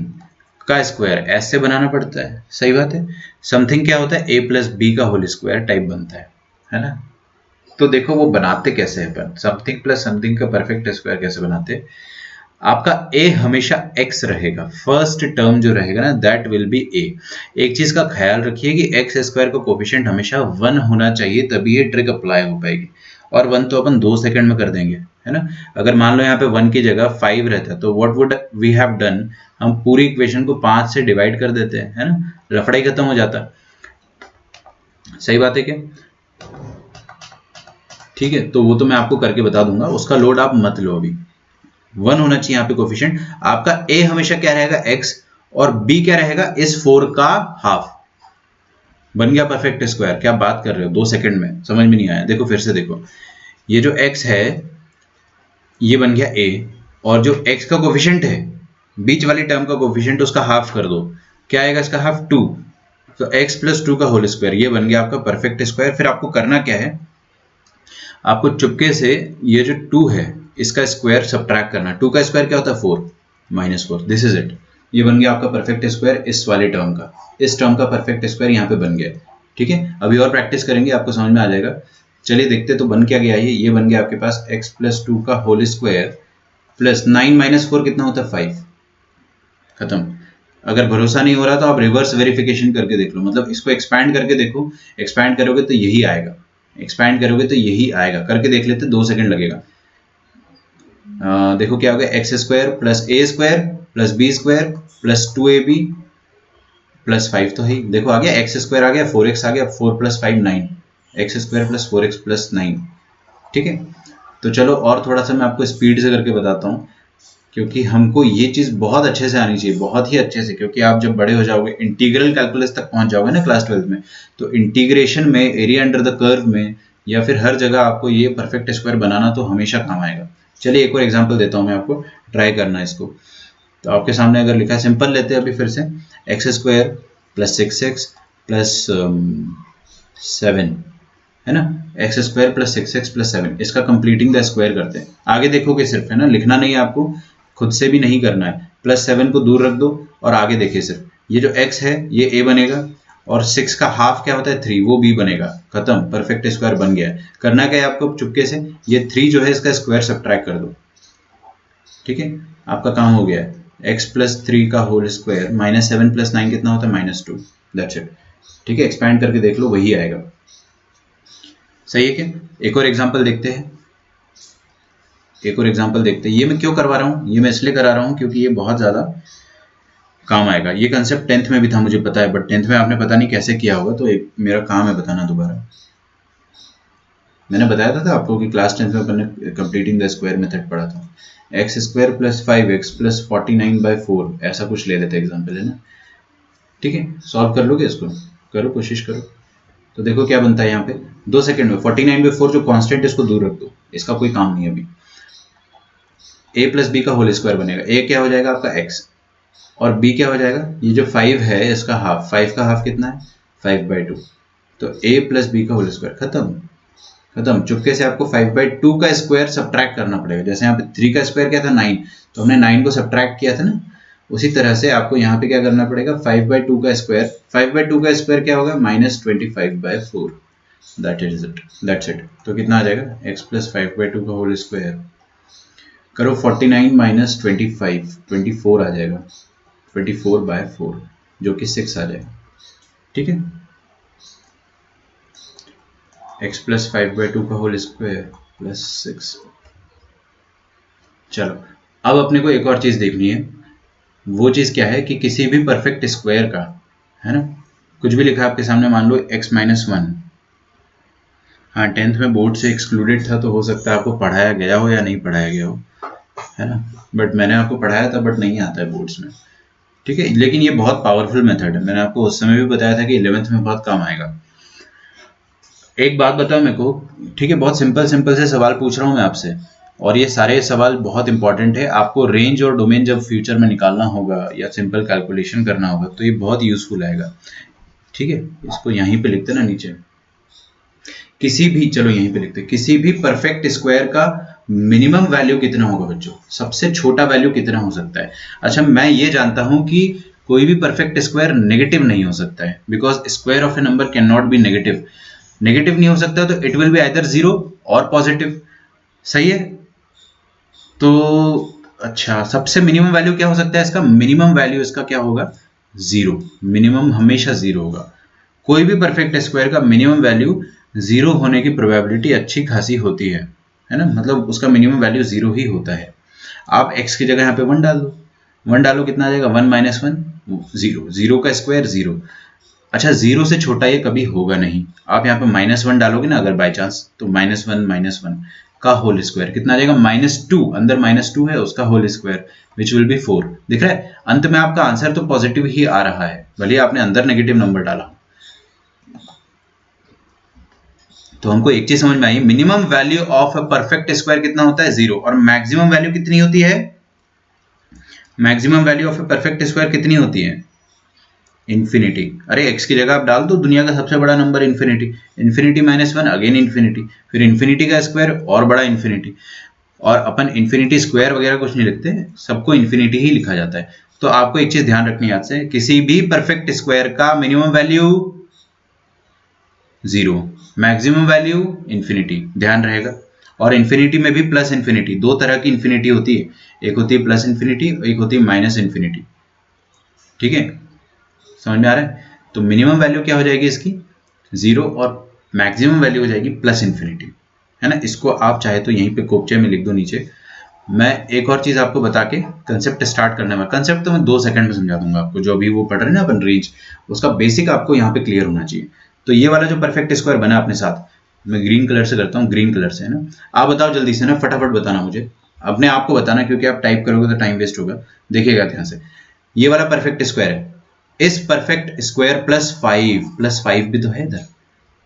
का स्क्वायर ऐसे बनाना पड़ता है, सही बात है। समथिंग क्या होता है, a प्लस बी का होल स्क्वायर टाइप बनता है ना। तो देखो वो बनाते कैसे हैं अपन, समथिंग प्लस समथिंग का परफेक्ट स्क्वायर कैसे बनाते हैं। आपका a हमेशा x रहेगा, फर्स्ट टर्म जो रहेगा ना दैट विल बी a। एक चीज का ख्याल रखिए कि एक्स स्क्वायर का कोफिशिएंट हमेशा 1 होना चाहिए, तभी ये ट्रिक अप्लाई हो पाएगी। और 1 तो अपन 2 सेकंड में कर देंगे, है ना। अगर मान लो यहाँ पे 1 की जगह 5 रहता तो what would we have done, हम पूरी इक्वेशन को 5 से डिवाइड कर देते हैं, है ना, लफड़ा ही खत्म हो जाता। सही बात है क्या? ठीक है, तो वो तो मैं आपको करके बता दूंगा, उसका लोड आप मत लो अभी। 1 होना चाहिए यहाँ पे कोफिशिएंट। आपका a हमेशा क्या रहेगा, x, और b क्या रहेगा, इस 4 का हाफ। बन गया परफेक्ट स्क्वायर। क्या बात कर रहे हो, 2 सेकंड में, समझ में नहीं आया। देखो फिर से देखो, ये जो x है ये बन गया a, और जो x का कोफिशिएंट है, बीच वाली टर्म का कोफिशिएंट, उसका हाफ कर दो। क्या आएगा इसका हाफ, 2। तो x प्लस 2 का होल स्क्वायर, ये बन गया आपका परफेक्ट स्क्वायर। फिर आपको करना क्या है, आपको चुपके से ये जो 2 है इसका स्क्वायर सब्ट्रैक्ट करना। 2 का स्क्वायर क्या होता है, 4 माइनस 4, दिस इज इट। ये बन गया आपका परफेक्ट स्क्वायर इस वाले टर्म का। इस टर्म का परफेक्ट स्क्वायर यहाँ पे बन गया। ठीक है, अभी और प्रैक्टिस करेंगे आपको समझ में आ जाएगा। चलिए देखते तो बन क्या गया। ये बन गया आपके पास x प्लस 2 का होल स्क्वायर प्लस 9 माइनस 4 कितना होता है, 5। खत्म। अगर भरोसा नहीं हो रहा तो आप रिवर्स वेरिफिकेशन करके देख लो, मतलब इसको एक्सपैंड करके देखो। एक्सपैंड करोगे तो यही आएगा, एक्सपैंड करोगे तो यही आएगा। करके देख लेते, 2 सेकंड लगेगा। देखो क्या हो गया, x square plus a square plus b square plus 2ab plus 5 तो है ही। देखो आ गया, एक्स स्क्वायर आ गया, 4x आ गया, 4 plus 5 9, x square plus 4x plus 9। ठीक है, तो चलो और थोड़ा सा मैं आपको स्पीड से करके बताता हूँ, क्योंकि हमको ये चीज़ बहुत अच्छे से आनी चाहिए, बहुत ही अच्छे से। क्योंकि आप जब बड़े हो जाओगे, इंटीग्रल कैलकुलस तक पहुंच जाओगे ना क्लास 12 में, तो इंटीग्रेशन में, एरिया अंडर द कर्व में, या फिर हर जगह आपको ये परफेक्ट स्क्वायर बनाना तो हमेशा काम आएगा। चलिए एक और एग्जांपल देता हूँ मैं आपको, ट्राई करना इसको। तो आपके सामने अगर लिखा है, सिंपल लेते हैं अभी फिर से, x square plus 6x plus 7, है ना, x square plus 6x plus 7, इसका कंप्लीटिंग द स्क्वायर करते हैं। आगे देखोगे सिर्फ, है ना, लिखना नहीं है आपको, खुद से भी नहीं करना है। प्लस 7 को दूर रख दो और आगे देखिए सिर्फ, ये जो x है ये a बनेगा, और 6 का हाफ क्या होता है, 3, वो b बनेगा। खत्म, परफेक्ट स्क्वायर बन गया है। करना क्या है आपको, चुपके से ये 3 जो है इसका स्क्वायर सब्ट्रैक्ट कर दो। ठीक है, आपका काम हो गया है। x प्लस 3 का होल स्क्वायर माइनस 7 प्लस 9 कितना होता है, माइनस 2, दैट्स इट। ठीक है, एक्सपैंड करके देख लो, वही आएगा। सही है क्या? एक और एग्जांपल देखते हैं, एक और एग्जांपल देखते हैं। ये मैं क्यों करवा रहा हूँ, ये मैं इसलिए करा रहा हूँ क्योंकि ये बहुत ज़्यादा काम आएगा। ये कंसेप्ट 10th में भी था मुझे पता है, बट 10th में आपने पता नहीं कैसे किया होगा, तो एक मेरा काम है बताना दोबारा। मैंने बताया था आपको कि क्लास 10th में अपन ने कंप्लीटिंग द स्क्वायर मेथड पढ़ा था। X square plus 5x plus 49/4, ऐसा कुछ ले लेते एग्जाम्पल, है ना। ठीक है, सॉल्व कर लोगे इसको, करो, कोशिश करो। तो देखो क्या बनता है यहाँ पे, 2 सेकंड में। 49/4 जो कांस्टेंट इसको दूर रख दो, इसका कोई काम नहीं है अभी। a प्लस बी का होल स्क्वायर बनेगा। a क्या हो जाएगा आपका x, और b क्या हो जाएगा, ये जो 5 है इसका हाफ। 5 का हाफ कितना है, 5/2। तो a प्लस बी का होल स्क्वायर। खत्म, खत्म। चुपके से आपको 5/2 का स्क्वायर सब्ट्रैक्ट करना पड़ेगा। जैसे यहाँ पे 3 का स्क्वायर क्या था, 9, तो हमने 9 को सब्ट्रैक्ट किया था ना, उसी तरह से आपको यहाँ पे क्या करना पड़ेगा, 5/2 का स्क्वायर। 5/2 का स्क्वायर क्या होगा, -25/4, दैट्स इट। तो कितना आ जाएगा, x प्लस 5/2 का होल स्क्वायर करो, 49 माइनस 25, 24 आ जाएगा, 24/4, जो कि 6 आ जाएगा। ठीक है, x प्लस 5/2 का होल स्क्वायर प्लस 6। चलो अब अपने को एक और चीज देखनी है। वो चीज क्या है कि किसी भी परफेक्ट स्क्वायर का, है ना, कुछ भी लिखा है आपके सामने, मान लो x-1। हाँ, 10th में बोर्ड से एक्सक्लूडेड था, तो हो सकता है आपको पढ़ाया गया हो या नहीं पढ़ाया गया हो, है ना, बट मैंने आपको पढ़ाया था, बट नहीं आता है बोर्ड्स में। ठीक है, लेकिन ये बहुत पावरफुल मेथड है। मैंने आपको उस समय भी बताया था कि 11th में बहुत काम आएगा। एक बात बताओ मेरे को, ठीक है, बहुत सिंपल सिंपल से सवाल पूछ रहा हूँ मैं आपसे, और ये सारे सवाल बहुत इंपॉर्टेंट है। आपको रेंज और डोमेन जब फ्यूचर में निकालना होगा या सिंपल कैलकुलेशन करना होगा, तो ये बहुत यूजफुल आएगा। ठीक है, इसको यहीं पे लिखते ना नीचे, किसी भी, चलो यहीं पे लिखते, किसी भी परफेक्ट स्क्वायर का मिनिमम वैल्यू कितना होगा बच्चों, सबसे छोटा वैल्यू कितना हो सकता है। अच्छा, मैं ये जानता हूं कि कोई भी परफेक्ट स्क्वायर नेगेटिव नहीं हो सकता है, because square of A number can not be negative. Negative नहीं हो सकता तो it will be either zero और पॉजिटिव। सही है। तो अच्छा, सबसे मिनिमम वैल्यू क्या हो सकता है इसका? मिनिमम वैल्यू इसका क्या होगा? जीरो। मिनिमम हमेशा जीरो होगा। कोई भी परफेक्ट स्क्वायर का मिनिमम वैल्यू जीरो होने की प्रोबेबिलिटी अच्छी खासी होती है ना, मतलब उसका मिनिमम वैल्यू जीरो ही होता है। आप x की जगह यहाँ पे 1 डाल दो, 1 डालो कितना आ जाएगा? 1 - 1 0, 0 का स्क्वायर 0। अच्छा, 0 से छोटा ये कभी होगा नहीं। आप यहाँ पे -1 डालोगे ना अगर बाय चांस, तो -1 का होल स्क्वायर कितना आ जाएगा? -2, अंदर -2 है, उसका whole square which will be 4। दिख रहा है? अंत में आपका आंसर तो पॉजिटिव ही आ रहा है, भले आपने अंदर नेगेटिव नंबर डाला। तो हमको एक चीज समझ में आई, minimum value of a perfect square कितना होता है? 0। और मैक्सिमम वैल्यू कितनी होती है? Maximum value of a perfect square कितनी होती है? इन्फिनिटी। अरे x की जगह आप डाल दो दुनिया का सबसे बड़ा number infinity. Infinity -1 again infinity, फिर इन्फिनिटी का स्क्वायर और बड़ा इन्फिनिटी। और अपन इन्फिनिटी स्क्वायर वगैरह कुछ नहीं लिखते, सबको इन्फिनिटी ही लिखा जाता है। तो आपको एक चीज ध्यान रखनी है याद से, किसी भी परफेक्ट स्क्वायर का minimum value 0, maximum value infinity, ध्यान रहेगा। और इन्फिनिटी में भी प्लस इन्फिनिटी, दो तरह की इन्फिनिटी होती है, एक होती है प्लस इन्फिनिटी, एक होती है माइनस इन्फिनिटी। ठीक है, समझ में आ रहा है? तो मिनिमम वैल्यू क्या हो जाएगी इसकी? 0, और मैक्सिमम वैल्यू हो जाएगी प्लस इन्फिनिटी, है ना। इसको आप चाहे तो यहीं पे कोपचे में लिख दो नीचे। मैं एक और चीज आपको बता के कंसेप्ट स्टार्ट करने वाला, कंसेप्ट तो मैं 2 सेकंड में समझा दूंगा आपको, जो अभी वो पढ़ रहे हैं ना अपन रेंज, उसका बेसिक आपको यहाँ पे क्लियर होना चाहिए। तो ये वाला जो परफेक्ट स्क्वायर बना अपने साथ, मैं ग्रीन कलर से करता हूँ, ग्रीन कलर से, है ना। आप बताओ जल्दी से ना, फटाफट बताना मुझे, अपने आप को बताना, क्योंकि आप टाइप करोगे तो टाइम वेस्ट होगा। देखिएगा ध्यान से, ये वाला परफेक्ट स्क्वायर है, इस परफेक्ट स्क्वायर +5 भी तो है इधर,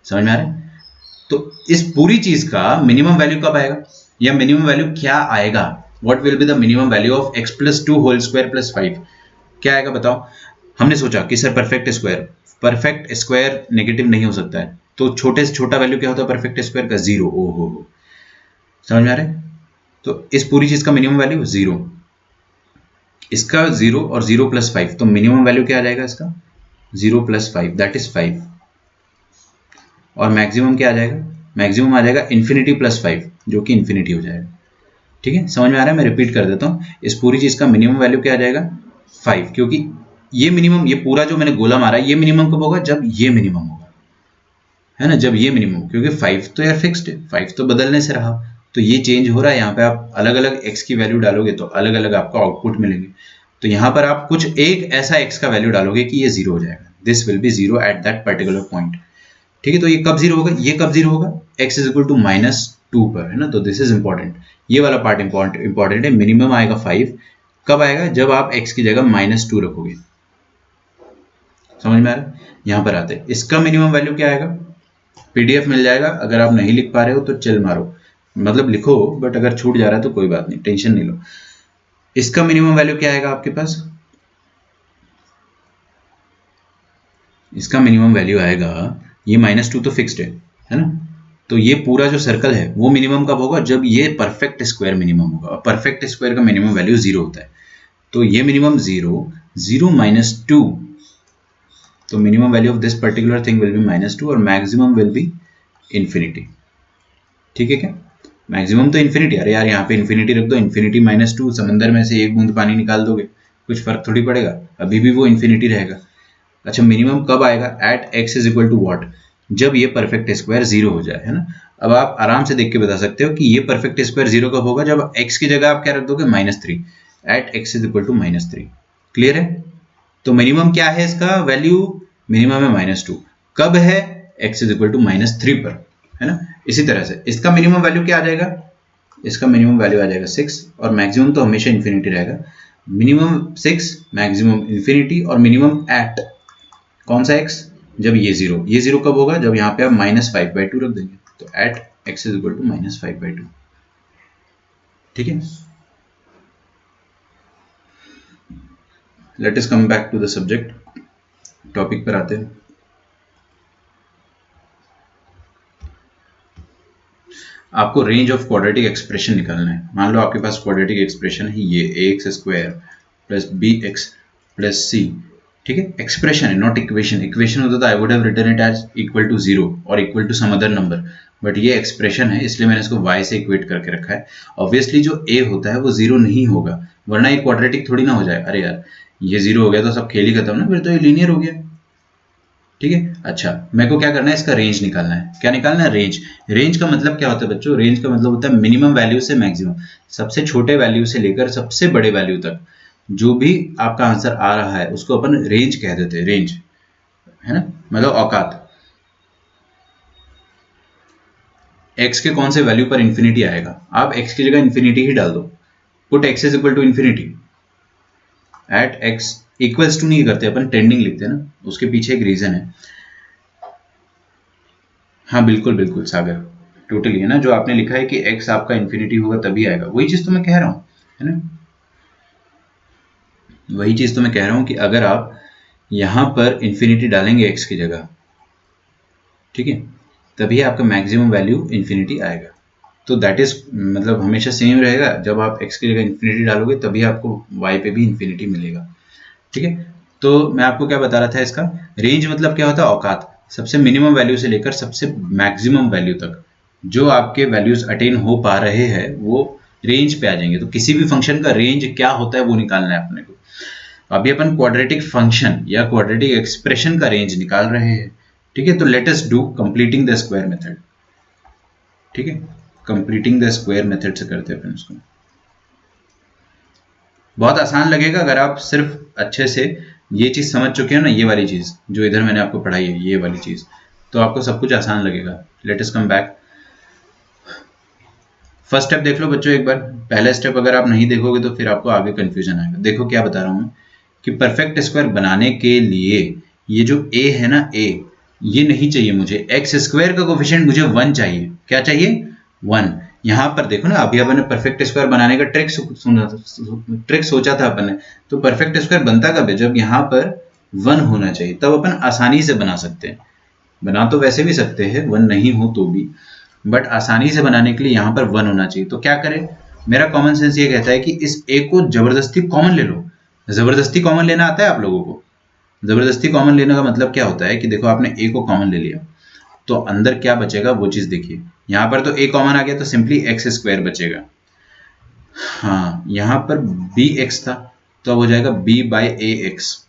समझ में आ रहा है? तो इस पूरी चीज का मिनिमम वैल्यू कब आएगा, या मिनिमम वैल्यू क्या आएगा? What will be the minimum value of x + 2 whole square +5? क्या आएगा बताओ? हमने सोचा कि सर परफेक्ट स्क्वायर नेगेटिव नहीं हो सकता है, तो छोटे से छोटा वैल्यू क्या होता है परफेक्ट स्क्वायर का? 0। ओ हो, समझ में आ रहा है? तो इस पूरी चीज का मिनिमम वैल्यू 0, इसका 0 और 0 + 5, तो मिनिमम वैल्यू क्या आ जाएगा इसका? 0 + 5 दैट इज 5। और मैक्सिमम क्या आ जाएगा? मैक्सिमम आ जाएगा इन्फिनिटी +5, जो कि इन्फिनिटी हो जाएगा। ठीक है, समझ में आ रहा है? मैं रिपीट कर देता हूँ, इस पूरी चीज का मिनिमम वैल्यू क्या आ जाएगा? 5, क्योंकि ये मिनिमम, ये पूरा जो मैंने गोला मारा, ये मिनिमम कब होगा? जब ये मिनिमम होगा, है ना, जब ये मिनिमम, क्योंकि 5 तो यार फिक्स्ड है, 5 तो बदलने से रहा, तो ये चेंज हो रहा है। यहाँ पे आप अलग अलग x की वैल्यू डालोगे तो अलग अलग आपको आउटपुट मिलेंगे। तो यहाँ पर आप कुछ एक ऐसा x का वैल्यू डालोगे कि ये 0 हो जाएगा, this will be 0 at that particular point. ठीक है, तो ये कब 0 होगा? ये कब 0 होगा? x = -2 पर, है ना। तो दिस इज इंपॉर्टेंट, ये वाला पार्ट इंपॉर्टेंट है। मिनिमम आएगा 5, कब आएगा? जब आप x की जगह -2 रखोगे। समझ में आ रहा है? यहाँ पर आते हैं, इसका मिनिमम वैल्यू क्या आएगा? PDF मिल जाएगा, अगर आप नहीं लिख पा रहे हो तो चिल मारो, मतलब लिखो, बट अगर छूट जा रहा है तो कोई बात नहीं, टेंशन नहीं लो। इसका मिनिमम वैल्यू क्या आएगा आपके पास? इसका मिनिमम वैल्यू आएगा, ये -2 तो फिक्स्ड है ना। तो ये पूरा जो सर्कल है वो मिनिमम कब होगा? जब ये परफेक्ट स्क्वायर मिनिमम होगा, और परफेक्ट स्क्वायर का मिनिमम वैल्यू 0 होता है। तो ये मिनिमम 0, 0 - 2, तो minimum value of this particular thing will be -2 और मैक्सिमम विल बी इन्फिनिटी। ठीक है क्या? मैक्सिमम तो इन्फिनिटी, अरे यार यहाँ पे इन्फिनिटी रख दो, इन्फिनिटी -2, समंदर में से एक बूंद पानी निकाल दोगे, कुछ फर्क थोड़ी पड़ेगा, अभी भी वो इन्फिनिटी रहेगा। अच्छा, मिनिमम कब आएगा? At x = what? जब ये परफेक्ट स्क्वायर 0 हो जाए, है ना। अब आप आराम से देख के बता सकते हो कि ये परफेक्ट स्क्वायर 0 कब होगा? जब x की जगह आप क्या रख दोगे? -3, एट x = -3। क्लियर है? तो मिनिमम क्या है इसका वैल्यू? मिनिमम है -2, कब है? x = -3 पर, है ना। इसी तरह से इसका मिनिमम वैल्यू क्या आ जाएगा? इसका मिनिमम वैल्यू आ जाएगा 6, और मैक्सिमम तो हमेशा इन्फिनिटी रहेगा। मिनिमम 6, मैक्सिमम इन्फिनिटी, और मिनिमम एट कौन सा x? जब ये 0, ये 0 कब होगा? जब यहाँ पे आप -5/2 रख देंगे, तो एट x = -5/2। ठीक है, let us come back to the subject, topic पर आते हैं। आपको रेंज ऑफ क्वाड्रेटिक एक्सप्रेशन निकालना है। मान लो आपके पास क्वाड्रेटिक एक्सप्रेशन है ये ax² + bx + c ठीक है, एक्सप्रेशन है नॉट इक्वेशन। इक्वेशन होता तो I would have written it as equal to 0 और equal to some other number, but ये एक्सप्रेशन है इसलिए मैंने इसको y से इक्वेट करके रखा है। ऑब्वियसली जो a होता है वो 0 नहीं होगा, वरना ये क्वाड्रेटिक थोड़ी ना हो जाए। अरे यार ये 0 हो गया तो सब खेल ही खत्म ना, फिर तो ये लीनियर हो गया। ठीक है, अच्छा मेरे को क्या करना है, इसका रेंज निकालना है। क्या निकालना है? रेंज। रेंज का मतलब क्या होता है बच्चों? रेंज का मतलब होता है मिनिमम वैल्यू से मैक्सिमम, सबसे छोटे वैल्यू से लेकर सबसे बड़े वैल्यू तक जो भी आपका आंसर आ रहा है उसको अपन रेंज कह देते हैं। रेंज है ना, मतलब औकात। x के कौन से वैल्यू पर इंफिनिटी आएगा, आप x की जगह इंफिनिटी ही डाल दो। Put x is equal to infinity at x equals to नहीं करते अपन, टेंडिंग लिखते हैं ना, उसके पीछे एक रीजन है। हाँ बिल्कुल बिल्कुल सागर, टोटली है ना, जो आपने लिखा है कि x आपका इंफिनिटी होगा तभी आएगा, वही चीज तो मैं कह रहा हूँ, है ना, वही चीज तो मैं कह रहा हूँ कि अगर आप यहां पर इंफिनिटी डालेंगे x की जगह, ठीक है, तभी आपका मैक्सिमम वैल्यू इंफिनिटी आएगा। तो दैट इज मतलब हमेशा सेम रहेगा, जब आप x की जगह इंफिनिटी डालोगे तभी आपको y पे भी इंफिनिटी मिलेगा। ठीक है, तो मैं आपको क्या बता रहा था, इसका रेंज मतलब क्या होता है? औकात। सबसे मिनिमम वैल्यू से लेकर सबसे मैक्सिमम वैल्यू तक जो आपके वैल्यूज अटेन हो पा रहे हैं वो रेंज पे आ जाएंगे। तो किसी भी फंक्शन का रेंज क्या होता है वो निकालना है अपने को। अभी अपन क्वाड्रेटिक फंक्शन या क्वाड्रेटिक एक्सप्रेशन का रेंज निकाल रहे हैं। ठीक है, तो let us do completing the square method. ठीक है, कंप्लीटिंग द स्क्वायर मेथड से करते हैं अपन उसको। बहुत आसान लगेगा अगर आप सिर्फ अच्छे से ये चीज समझ चुके हैं ना, ये वाली चीज जो इधर मैंने आपको पढ़ाई है, ये वाली चीज, तो आपको सब कुछ आसान लगेगा। Late us come back. First step देख लो बच्चों एक बार। पहला स्टेप अगर आप नहीं देखोगे तो फिर आपको आगे कंफ्यूजन आएगा। देखो क्या बता रहा हूं कि परफेक्ट स्क्वायर बनाने के लिए ये जो a है ना, a ये नहीं चाहिए मुझे, एक्स स्क्वायर का कोफिशिएंट मुझे 1 चाहिए। क्या चाहिए? 1। यहां पर देखो ना, अभी अपन ने परफेक्ट स्क्वायर बनाने का ट्रिक सोचा था अपन ने। तो परफेक्ट स्क्वायर बनता कब है? जब यहाँ पर 1 होना चाहिए, तब अपन आसानी से बना सकते हैं। बना तो वैसे भी सकते हैं 1 नहीं हो तो भी, बट आसानी से बनाने के लिए यहाँ पर 1 होना चाहिए। तो क्या करें? मेरा कॉमन सेंस ये कहता है कि इस a को जबरदस्ती कॉमन ले लो। जबरदस्ती कॉमन लेना आता है आप लोगों को? जबरदस्ती कॉमन लेने का मतलब क्या होता है कि देखो आपने a को कॉमन ले लिया तो अंदर क्या बचेगा वो चीज देखिए। यहां पर तो a कॉमन आ गया तो सिंपली एक्स स्क्वायर बचेगा। हाँ, यहां पर bx था तो अब हो जाएगा b बाई ए एक्स,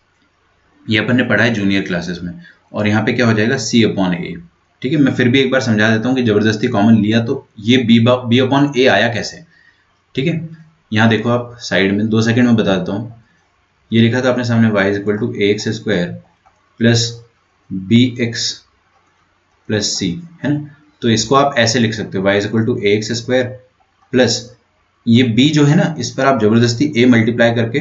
ये अपन ने पढ़ा है जूनियर क्लासेस में। और यहाँ पे क्या हो जाएगा? c upon a. ठीक है, मैं फिर भी एक बार समझा देता हूँ कि जबरदस्ती कॉमन लिया तो ये b अपॉन ए आया कैसे। ठीक है, यहाँ देखो आप साइड में 2 सेकंड में बता देता हूँ। ये लिखा था अपने सामने y is equal to a x square plus b x plus c, है ना। तो इसको आप ऐसे लिख सकते हो, y is equal to a x square plus ये b जो है ना, इस पर आप जबरदस्ती a मल्टीप्लाई करके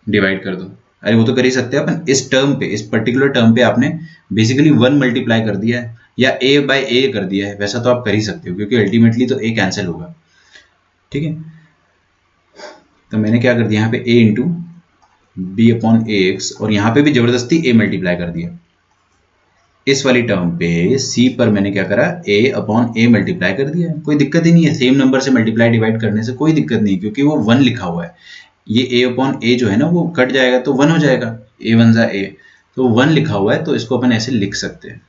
डिवाइड कर दो। अरे वो तो कर ही सकते हैं अपन, इस टर्म पे, इस पर्टिकुलर टर्म पे आपने बेसिकली 1 मल्टीप्लाई कर दिया है या a बाई ए कर दिया है, वैसा तो आप कर ही सकते हो क्योंकि अल्टीमेटली तो a कैंसिल होगा। ठीक है, तो मैंने क्या कर दिया यहाँ पे a into b upon a x, और यहाँ पे भी जबरदस्ती a मल्टीप्लाई कर दिया। इस वाली टर्म पे c पर मैंने क्या करा? a अपॉन ए मल्टीप्लाई कर दिया। कोई दिक्कत ही नहीं है, सेम नंबर से मल्टीप्लाई डिवाइड करने से कोई दिक्कत नहीं, क्योंकि वो 1 लिखा हुआ है। ये a अपॉन ए जो है ना वो कट जाएगा तो 1 हो जाएगा, a वन जा a, तो 1 लिखा हुआ है तो इसको अपन ऐसे लिख सकते हैं।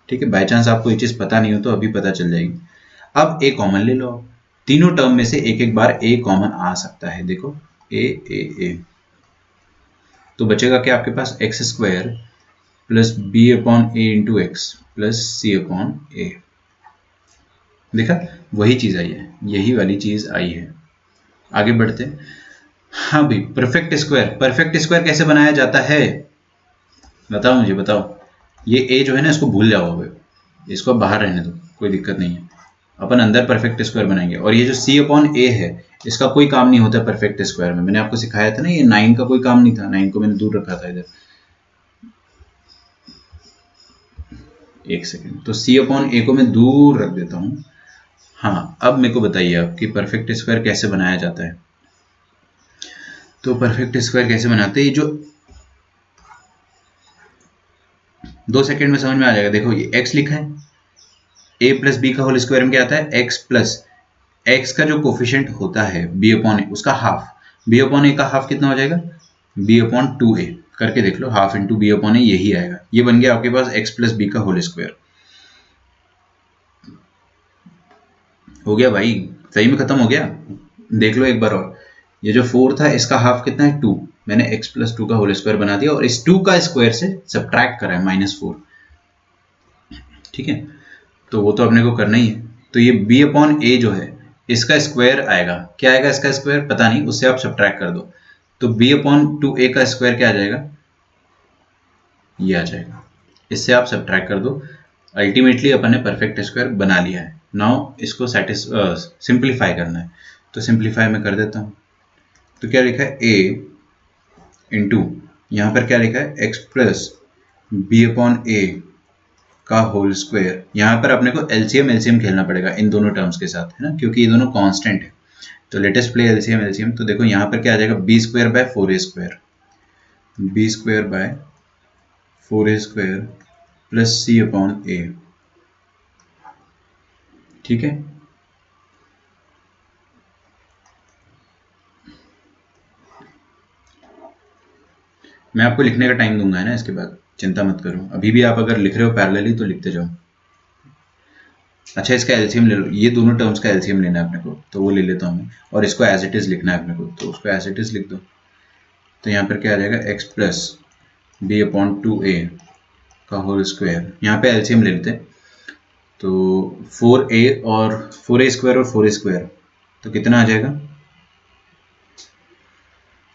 ठीक है, बाई चांस आपको ये चीज पता नहीं हो तो अभी पता चल जाएगी। अब a कॉमन ले लो, तीनों टर्म में से एक एक बार a कॉमन आ सकता है। देखो a, तो बचेगा क्या आपके पास? X square plus b upon a into x plus c upon a. देखा, वही चीज आई है, यही वाली चीज आई है। आगे बढ़ते हैं। हाँ भाई, परफेक्ट स्क्वायर कैसे बनाया जाता है? बताओ मुझे, बताओ। ये ए जो है ना इसको भूल जाओ, अब इसको अब बाहर रहने दो, कोई दिक्कत नहीं है। अपन अंदर परफेक्ट स्क्वायर बनाएंगे। और ये जो सी अपॉन ए है इसका कोई काम नहीं होता परफेक्ट स्क्वायर में। मैंने आपको सिखाया था ना, ये 9 का कोई काम नहीं था, 9 को मैंने दूर रखा था इधर। एक सेकेंड, तो c अपॉन ए को मैं दूर रख देता हूं। हाँ, अब मेरे को बताइए आप कि परफेक्ट स्क्वायर कैसे बनाया जाता है। तो परफेक्ट स्क्वायर कैसे बनाते हैं, ये जो 2 सेकेंड में समझ में आ जाएगा। देखो ये x लिखा है, a प्लस बी का होल स्क्वायर में क्या आता है? x प्लस एक्स का जो कोफिशिएंट होता है b अपॉन ए उसका हाफ, b अपॉन ए का हाफ कितना हो जाएगा? b upon 2a। करके देख लो, हाफ इंटू बी अपॉन ए यही आएगा। ये बन गया आपके पास एक्स प्लस बी का होल स्क्वायर। हो गया भाई, सही में खत्म हो गया। देख लो एक बार और, ये जो 4 था इसका हाफ कितना है 2, मैंने x प्लस 2 का होल स्क्वायर बना दिया और इस 2 का स्क्वायर से सब्ट्रैक्ट करा है -4। ठीक है, तो वो तो अपने को करना ही है। तो ये b अपॉन ए जो है इसका स्क्वायर आएगा, क्या आएगा इसका स्क्वायर पता नहीं, उससे आप सब्ट्रैक्ट कर दो। तो b अपॉन 2a का स्क्वायर क्या आ जाएगा, ये आ जाएगा। इससे आप सब्ट्रैक्ट कर दो। अल्टीमेटली अपन ने परफेक्ट स्क्वायर बना लिया है। नाउ इसको सिंप्लीफाई करना है, तो सिंप्लीफाई में कर देता हूँ। तो क्या लिखा है a इंटू, यहाँ पर क्या लिखा है x प्लस बी अपॉन ए का होल स्क्वायर। यहाँ पर अपने को एलसीएम खेलना पड़ेगा इन दोनों टर्म्स के साथ, है ना, क्योंकि ये दोनों कांस्टेंट है। तो लेटेस्ट प्ले एलसीएम। तो देखो यहाँ पर क्या आ जाएगा, b square by 4a square, b square by 4a square plus c upon a. ठीक है, मैं आपको लिखने का टाइम दूंगा, है ना, इसके बाद चिंता मत करो। अभी भी आप अगर लिख रहे हो पैरेलली तो लिखते जाओ। अच्छा, इसका एलसीएम ले लो, ये दोनों टर्म्स का एलसीएम लेना है अपने को, तो वो ले लेता हूँ मैं। और इसको एज इट इज लिखना है अपने को, तो उसको एज इट इज लिख दो। तो यहाँ पर क्या आ जाएगा, x plus b upon 2a का होल स्क्वायर। यहाँ पे एलसीएम ले लेते हैं, तो 4a और 4a स्क्वायर और 4a स्क्वायर, तो कितना आ जाएगा,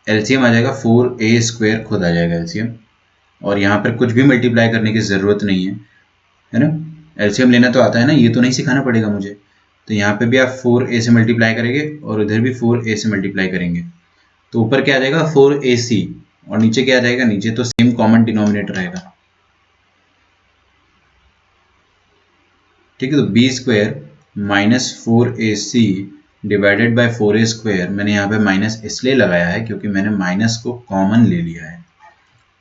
एलसीएम आ जाएगा 4a स्क्वायर, खुद आ जाएगा एलसीएम। और यहाँ पर कुछ भी मल्टीप्लाई करने की ज़रूरत नहीं है ना। एलसीएम लेना तो आता है ना, ये तो नहीं सिखाना पड़ेगा मुझे। तो यहाँ पे भी आप 4a से मल्टीप्लाई करेंगे और उधर भी 4a से मल्टीप्लाई करेंगे, तो ऊपर क्या आ जाएगा 4ac, और नीचे क्या आ जाएगा, नीचे तो सेम कॉमन डिनोमिनेटर रहेगा। ठीक है, तो b square minus 4ac divided by 4a square. मैंने यहाँ पे माइनस इसलिए लगाया है क्योंकि मैंने माइनस को कॉमन ले लिया है।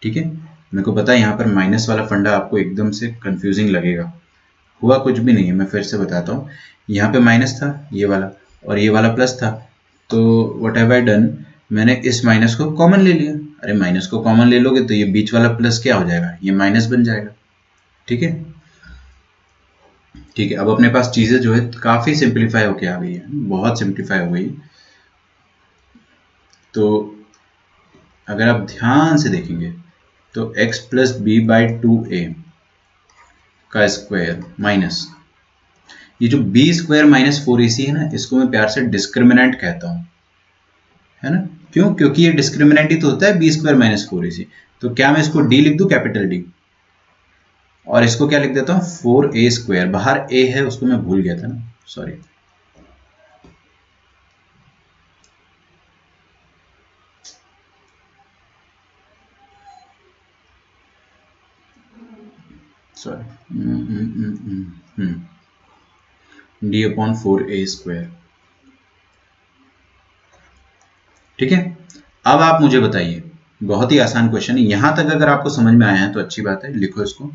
ठीक है, मेरे को पता है यहाँ पर माइनस वाला फंडा आपको एकदम से कंफ्यूजिंग लगेगा, हुआ कुछ भी नहीं है। मैं फिर से बताता हूँ, यहाँ पे माइनस था ये वाला और ये वाला प्लस था, तो व्हाट हैव आई डन, मैंने इस माइनस को कॉमन ले लिया। अरे माइनस को कॉमन ले लोगे तो ये बीच वाला प्लस क्या हो जाएगा, ये माइनस बन जाएगा। ठीक है, ठीक है, अब अपने पास चीज़ें जो है काफ़ी सिंप्लीफाई होके आ गई है, बहुत सिंप्लीफाई हो गई। तो अगर आप ध्यान से देखेंगे तो x plus B by 2a का स्क्वायर माइनस ये जो b स्क्वायर माइनस 4ac है ना, इसको मैं प्यार से डिस्क्रिमिनेंट कहता हूँ, है ना। क्यों, क्योंकि ये डिस्क्रिमिनेंट ही तो होता है b स्क्वायर माइनस 4ac। तो क्या मैं इसको d लिख दूँ, कैपिटल D, और इसको क्या लिख देता हूँ 4a स्क्वायर। बाहर a है, उसको मैं भूल गया था ना, sorry. d upon 4a square. ठीक है, अब आप मुझे बताइए, बहुत ही आसान क्वेश्चन है। यहां तक अगर आपको समझ में आया है तो अच्छी बात है, लिखो इसको।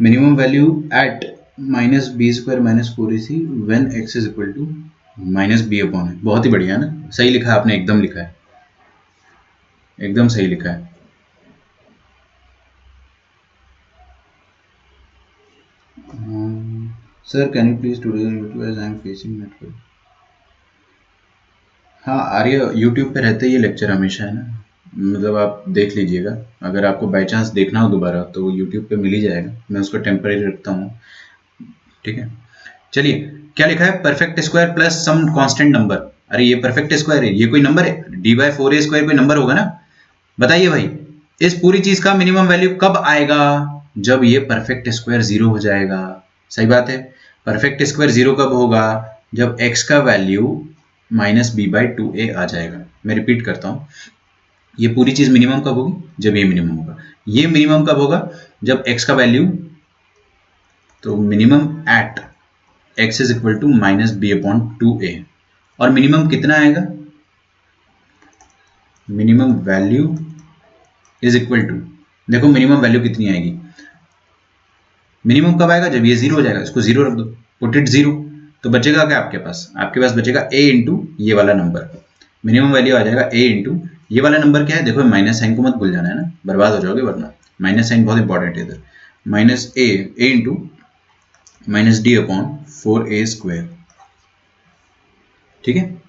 Minimum value at minus b square minus 4ac when x is equal to minus b upon है। बहुत ही बढ़िया ना, सही लिखा है आपने, एकदम लिखा है, एकदम सही लिखा है। Sir can you please today on YouTube as I am facing network. हाँ आर्य, यूट्यूब पे रहते ये लेक्चर हमेशा, है ना, मतलब आप देख लीजिएगा। अगर आपको बाई चांस देखना हो दोबारा तो यूट्यूब पे मिल ही जाएगा, मैं उसको टेम्परेरी रखता हूँ। ठीक है, चलिए क्या लिखा है, perfect square plus some constant number. अरे ये परफेक्ट स्क्वायर है, ये कोई नंबर है, डी बाई 4a स्क्वायर कोई नंबर होगा ना। बताइए भाई, इस पूरी चीज का मिनिमम वैल्यू कब आएगा, जब ये परफेक्ट स्क्वायर 0 हो जाएगा। सही बात है, परफेक्ट स्क्वायर 0 कब होगा, जब x का value minus b by 2a आ जाएगा। मैं रिपीट करता हूँ, ये पूरी चीज मिनिमम कब होगी, जब ये मिनिमम होगा। ये मिनिमम कब होगा, जब x का वैल्यू, तो minimum at x is equal to minus b upon 2a। और मिनिमम कितना आएगा, minimum value is equal to, देखो मिनिमम वैल्यू कितनी आएगी, मिनिमम कब आएगा, जब ये 0 हो जाएगा। इसको 0 रख दो, पुट इट 0, तो बचेगा क्या आपके पास, आपके पास बचेगा a इंटू ये वाला नंबर। मिनिमम वैल्यू आ जाएगा a इंटू ये वाला नंबर क्या है, देखो माइनस साइन को मत भूल जाना है ना, बर्बाद हो जाओगे वरना, माइनस साइन बहुत इंपॉर्टेंट है इधर। Minus a into minus d upon 4a square, ठीक है।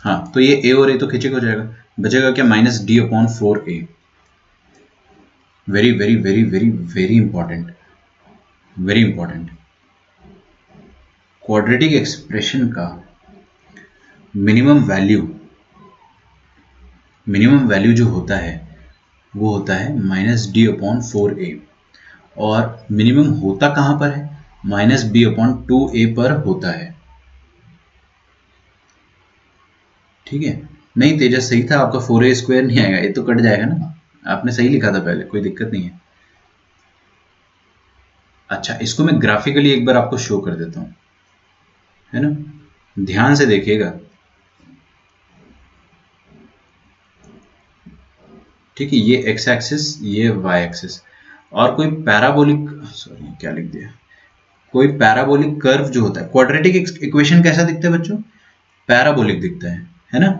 हाँ तो ये a और a तो खींचे हो जाएगा, बचेगा क्या, minus d upon 4a। Very very very very very important, very important. Quadratic expression का मिनिमम वैल्यू जो होता है वो होता है माइनस डी अपॉन 4a, और मिनिमम होता कहां पर है, माइनस बी अपॉन 2a पर होता है, ठीक है। नहीं तेजस सही था आपका, 4a स्क्वायर नहीं आएगा, ये तो कट जाएगा ना, आपने सही लिखा था पहले, कोई दिक्कत नहीं है। अच्छा इसको मैं ग्राफिकली एक बार आपको शो कर देता हूँ, है ना, ध्यान से देखिएगा, ठीक है। ये एक्स एक्सिस, ये वाई एक्सिस, और कोई पैराबोलिक, सॉरी क्या लिख दिया, कोई पैराबोलिक कर्व जो होता है, क्वाड्रेटिक इक्वेशन कैसा दिखता है बच्चों, पैराबोलिक दिखता है ना,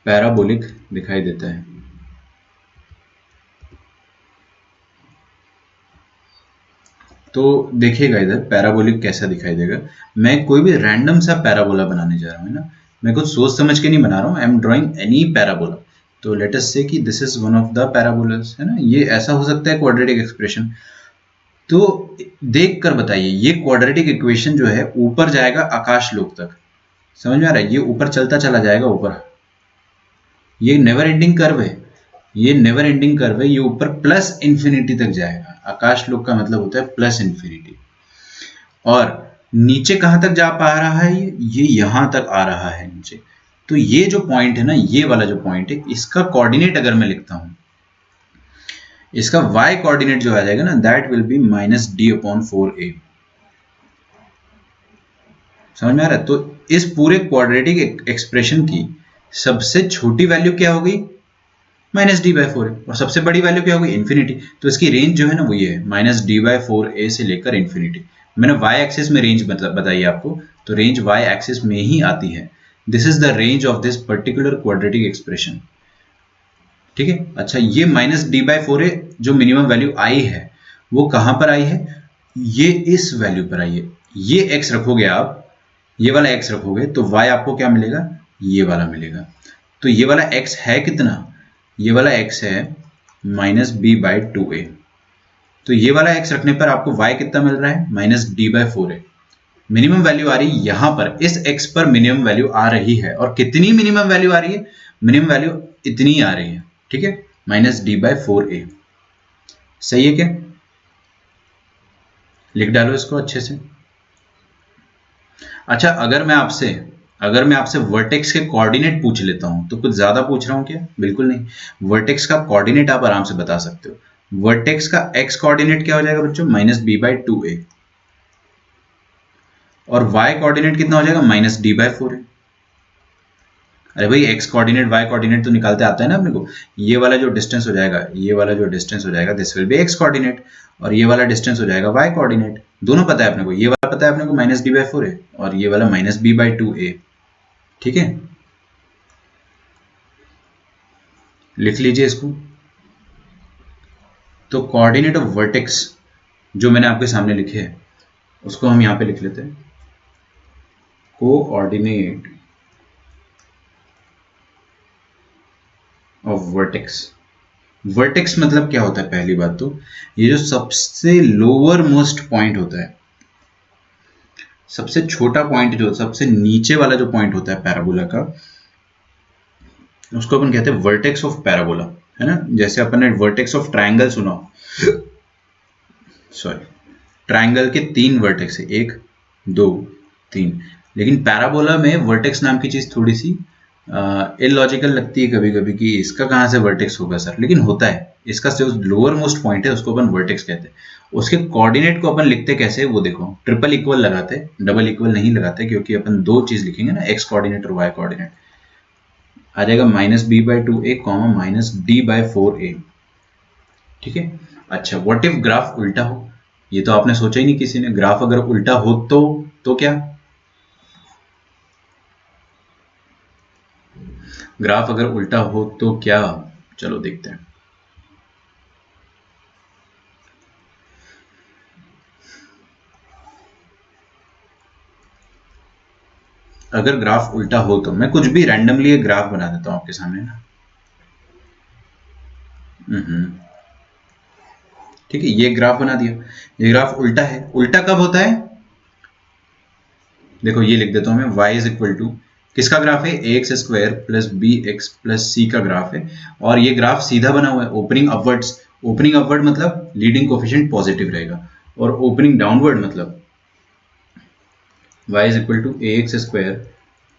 पैराबोलिक दिखाई देता है। तो देखिएगा इधर पैराबोलिक कैसा दिखाई देगा, मैं कोई भी रैंडम सा पैराबोला बनाने जा रहा हूँ, है ना, मैं कुछ सोच समझ के नहीं बना रहा हूँ, I am drawing any parabola. तो लेट अस से कि this is one of the parabolas, है ना, ये ऐसा हो सकता है क्वाड्रेटिक एक्सप्रेशन। तो देख कर बताइए, ये क्वाड्रेटिक इक्वेशन जो है ऊपर जाएगा आकाश लोक तक, समझ में आ रहा है, ये ऊपर चलता चला जाएगा ऊपर, ये नेवर एंडिंग कर्व है, ये नेवर एंडिंग कर्व है, ये ऊपर प्लस इंफिनिटी तक जाएगा, आकाश लोक का मतलब होता है प्लस इंफिनिटी। और नीचे कहां तक जा पा रहा है, ये यहां तक आ रहा है नीचे। तो ये जो पॉइंट है ना, ये वाला जो पॉइंट है, इसका कोऑर्डिनेट अगर मैं लिखता हूं, इसका y कोऑर्डिनेट जो आ जाएगा ना, that will be minus d upon 4a। समझ में आ रहा है। तो इस पूरे क्वाड्रेटिक एक्सप्रेशन की सबसे छोटी वैल्यू क्या होगी, माइनस डी बाई 4a, और सबसे बड़ी वैल्यू क्या होगी, इन्फिनिटी। तो इसकी रेंज जो है ना वो ये है, माइनस डी बाई 4a से लेकर इन्फिनिटी। मैंने y एक्सिस में रेंज बताई आपको, तो रेंज y एक्सिस में ही आती है। This is the range of this particular quadratic expression, ठीक है। अच्छा ये माइनस डी बाई 4a जो मिनिमम वैल्यू आई है, वो कहां पर आई है, ये इस वैल्यू पर आई है। ये x रखोगे आप, ये वाला x रखोगे तो y आपको क्या मिलेगा, ये वाला मिलेगा। तो ये वाला x है कितना, ये वाला x है माइनस बी बाई 2a। तो ये वाला x रखने पर आपको y कितना मिल रहा है, minus d by 4a। Minimum value आ रही है यहां पर, इस x पर मिनिमम वैल्यू आ रही है, और कितनी मिनिमम वैल्यू आ रही है, मिनिमम वैल्यू इतनी आ रही है, ठीक है, माइनस डी बाई 4a। सही है क्या, लिख डालो इसको अच्छे से। अच्छा अगर मैं आपसे वर्टेक्स के कोऑर्डिनेट पूछ लेता हूं, तो कुछ ज्यादा पूछ रहा हूं क्या, बिल्कुल नहीं। वर्टेक्स का कोऑर्डिनेट आप आराम से बता सकते हो। वर्टेक्स का एक्स कोऑर्डिनेट क्या हो जाएगा बच्चों, माइनस बी बाई 2a, और वाई कोऑर्डिनेट कितना हो जाएगा, माइनस डी बाई 4a। अरे भाई एक्स कोऑर्डिनेट वाई कोऑर्डिनेट तो निकालते आता है ना अपने को। ये वाला जो डिस्टेंस हो जाएगा, ये वाला जो डिस्टेंस हो जाएगा, this will be x coordinate, और ये वाला डिस्टेंस हो जाएगा वाई कोऑर्डिनेट। दोनों पता है अपने को, ये वाला पता है अपने को माइनस डी बाई 4a, और ये वाला माइनस बी बाई 2a, ठीक है। लिख लीजिए इसको। तो कोऑर्डिनेट ऑफ वर्टेक्स जो मैंने आपके सामने लिखे हैं, उसको हम यहां पे लिख लेते हैं, कोऑर्डिनेट ऑफ वर्टेक्स। वर्टेक्स मतलब क्या होता है, पहली बात तो ये जो सबसे लोअर मोस्ट पॉइंट होता है, सबसे छोटा पॉइंट जो सबसे नीचे वाला जो पॉइंट होता है पैराबोला का, उसको अपन कहते हैं वर्टेक्स ऑफ पैराबोला, है ना। जैसे अपन ने वर्टेक्स ऑफ ट्रायंगल सुना, सॉरी, ट्रायंगल के 3 वर्टेक्स है, 1 2 3, लेकिन पैराबोला में वर्टेक्स नाम की चीज थोड़ी सी इलॉजिकल लगती है कभी कभी, कि इसका कहां से वर्टेक्स होगा सर, लेकिन होता है। इसका जो लोअर मोस्ट पॉइंट है उसको अपन वर्टेक्स कहते हैं। उसके कोऑर्डिनेट को अपन लिखते कैसे, वो देखो, ट्रिपल इक्वल लगाते, डबल इक्वल नहीं लगाते, क्योंकि अपन दो चीज लिखेंगे ना, एक्स कोऑर्डिनेट और वाई कोऑर्डिनेट। आ जाएगा minus b by 2a comma minus d by 4a, ठीक है। अच्छा व्हाट इफ ग्राफ उल्टा हो, ये तो आपने सोचा ही नहीं किसी ने, ग्राफ अगर उल्टा हो तो क्या, ग्राफ अगर उल्टा हो तो क्या, चलो देखते हैं। अगर ग्राफ उल्टा हो तो मैं कुछ भी रैंडमली एक ग्राफ बना देता हूं आपके सामने ना। ठीक है, ये ग्राफ बना दिया, ये ग्राफ उल्टा है। उल्टा कब होता है, देखो ये लिख देता हूं मैं, y इज इक्वल टू किसका ग्राफ है, a x square plus b x plus c का ग्राफ है। और ये ग्राफ सीधा बना हुआ है, ओपनिंग अपवर्ड्स। ओपनिंग अपवर्ड मतलब लीडिंग कोफिशिएंट पॉजिटिव रहेगा, और ओपनिंग डाउनवर्ड मतलब y is equal to a x square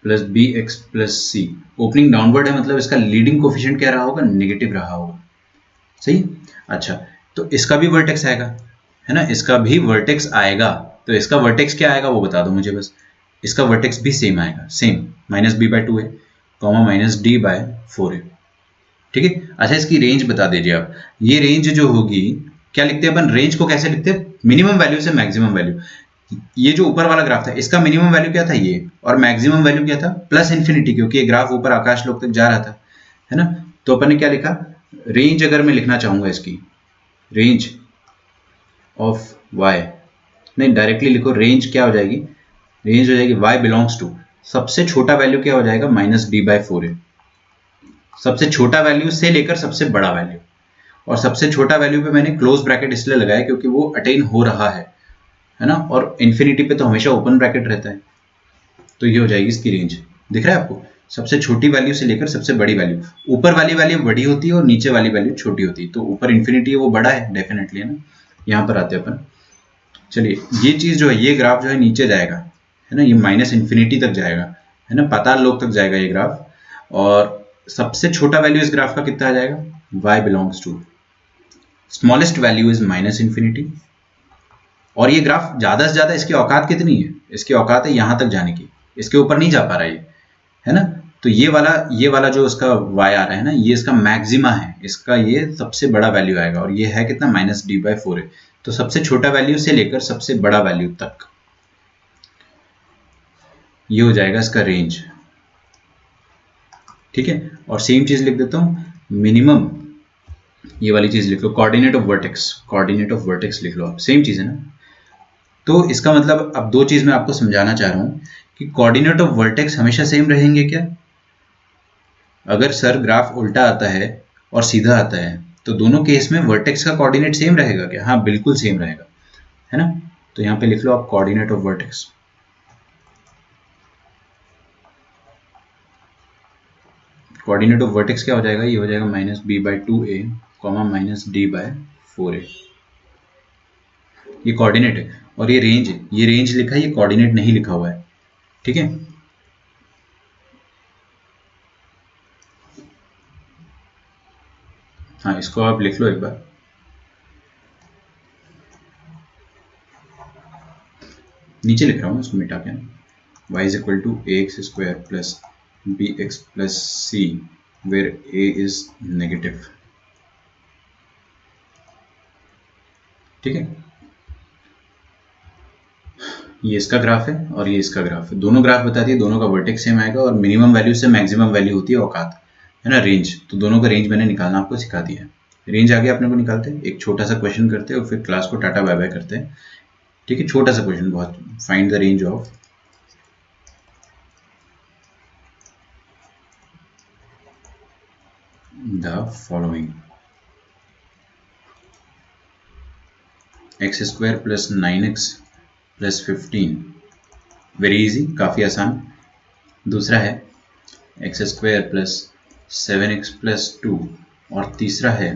plus b x plus c. Opening downward है मतलब इसका लीडिंग कोफिशिएंट क्या रहा होगा, नेगेटिव रहा होगा। सही। अच्छा, तो इसका भी वर्टेक्स आएगा, है ना, इसका भी वर्टेक्स आएगा। तो इसका वर्टेक्स क्या आएगा वो बता दो मुझे बस। इसका वर्टेक्स भी सेम आएगा, same minus b by two है, comma minus d by four है। ठीक है। अच्छा, इसकी रेंज बता दीजिए आप। ये रेंज जो होगी, क्या लिखते हैं अपन, रेंज को कैसे लिखते हैं, मिनिमम वैल्यू से मैक्सिमम वैल्यू। ये जो ऊपर वाला ग्राफ था, इसका मिनिमम वैल्यू क्या था ये, और मैक्सिमम वैल्यू क्या था, प्लस इन्फिनिटी, क्योंकि ये ग्राफ ऊपर आकाश लोक तक जा रहा था, है ना। तो अपन ने क्या लिखा, रेंज अगर मैं लिखना चाहूंगा इसकी, रेंज ऑफ y, नहीं डायरेक्टली लिखो, रेंज क्या हो जाएगी, रेंज हो जाएगी y बिलोंग्स टू, सबसे छोटा वैल्यू क्या हो जाएगा, माइनस डी बाई फोर है। सबसे छोटा वैल्यू से लेकर सबसे बड़ा वैल्यू, और सबसे छोटा वैल्यू पे मैंने क्लोज ब्रैकेट इसलिए लगाया क्योंकि वो अटेन हो रहा है ना, और इन्फिनिटी पे तो हमेशा ओपन ब्रैकेट रहता है। तो ये हो जाएगी इसकी रेंज, दिख रहा है आपको, सबसे छोटी वैल्यू से लेकर सबसे बड़ी वैल्यू। ऊपर वाली वैल्यू बड़ी होती है और नीचे वाली वैल्यू छोटी होती है, तो ऊपर इन्फिनिटी है वो बड़ा है डेफिनेटली, है ना। यहाँ पर आते हैं अपन, चलिए ये चीज जो है, ये ग्राफ जो है नीचे जाएगा, है ना, ये माइनस इन्फिनिटी तक जाएगा, है ना, पाताल लोक तक जाएगा ये ग्राफ। और सबसे छोटा वैल्यू इस ग्राफ का कितना आ जाएगा, y belongs to smallest value is minus infinity. और ये ग्राफ ज्यादा से ज्यादा इसकी औकात कितनी है, इसकी औकात है यहां तक जाने की, इसके ऊपर नहीं जा पा रहा है ना। तो ये वाला जो उसका y आ रहा है ना, ये इसका मैक्सिमा है, इसका ये सबसे बड़ा वैल्यू आएगा, और ये है कितना, माइनस डी बाई फोर है। तो सबसे छोटा वैल्यू से लेकर सबसे बड़ा वैल्यू तक ये हो जाएगा इसका रेंज। ठीक है, और सेम चीज लिख देता हूं, मिनिमम, ये वाली चीज लिख लो, coordinate of vertex, coordinate of vertex लिख लो आप, सेम चीज है ना। तो इसका मतलब अब दो चीज मैं आपको समझाना चाह रहा हूं कि कोऑर्डिनेट ऑफ वर्टेक्स हमेशा सेम रहेंगे क्या। अगर सर ग्राफ उल्टा आता है और सीधा आता है, तो दोनों केस में वर्टेक्स का कोऑर्डिनेट सेम रहेगा क्या, हाँ बिल्कुल सेम रहेगा, है ना। तो यहाँ पे लिख लो आप coordinate of vertex. Coordinate of vertex क्या हो जाएगा, ये हो जाएगा minus b by two a comma minus d by four a. ये कोऑर्डिनेट है, और ये रेंज है, ये रेंज लिखा है, ये कोऑर्डिनेट नहीं लिखा हुआ है। ठीक है, हाँ इसको आप लिख लो एक बार, नीचे लिख रहा हूँ इसको मिटा के, y is equal to ax square plus bx plus c where a is negative। ठीक है, ये इसका ग्राफ है और ये इसका ग्राफ है, दोनों ग्राफ बताती है, दोनों का वर्टेक्स सेम आएगा, और मिनिमम वैल्यू से मैक्सिमम वैल्यू होती है औकात, है ना, रेंज। तो दोनों का रेंज मैंने निकालना आपको सिखा दिया है। रेंज आगे अपने को निकालते हैं, एक छोटा सा क्वेश्चन करते हैं और फिर क्लास को टाटा बाय बाय करते हैं। ठीक है, छोटा सा क्वेश्चन बहुत, find the range of the following, x square plus nine x plus 15, very easy, काफ़ी आसान। दूसरा है x square plus seven x plus two, और तीसरा है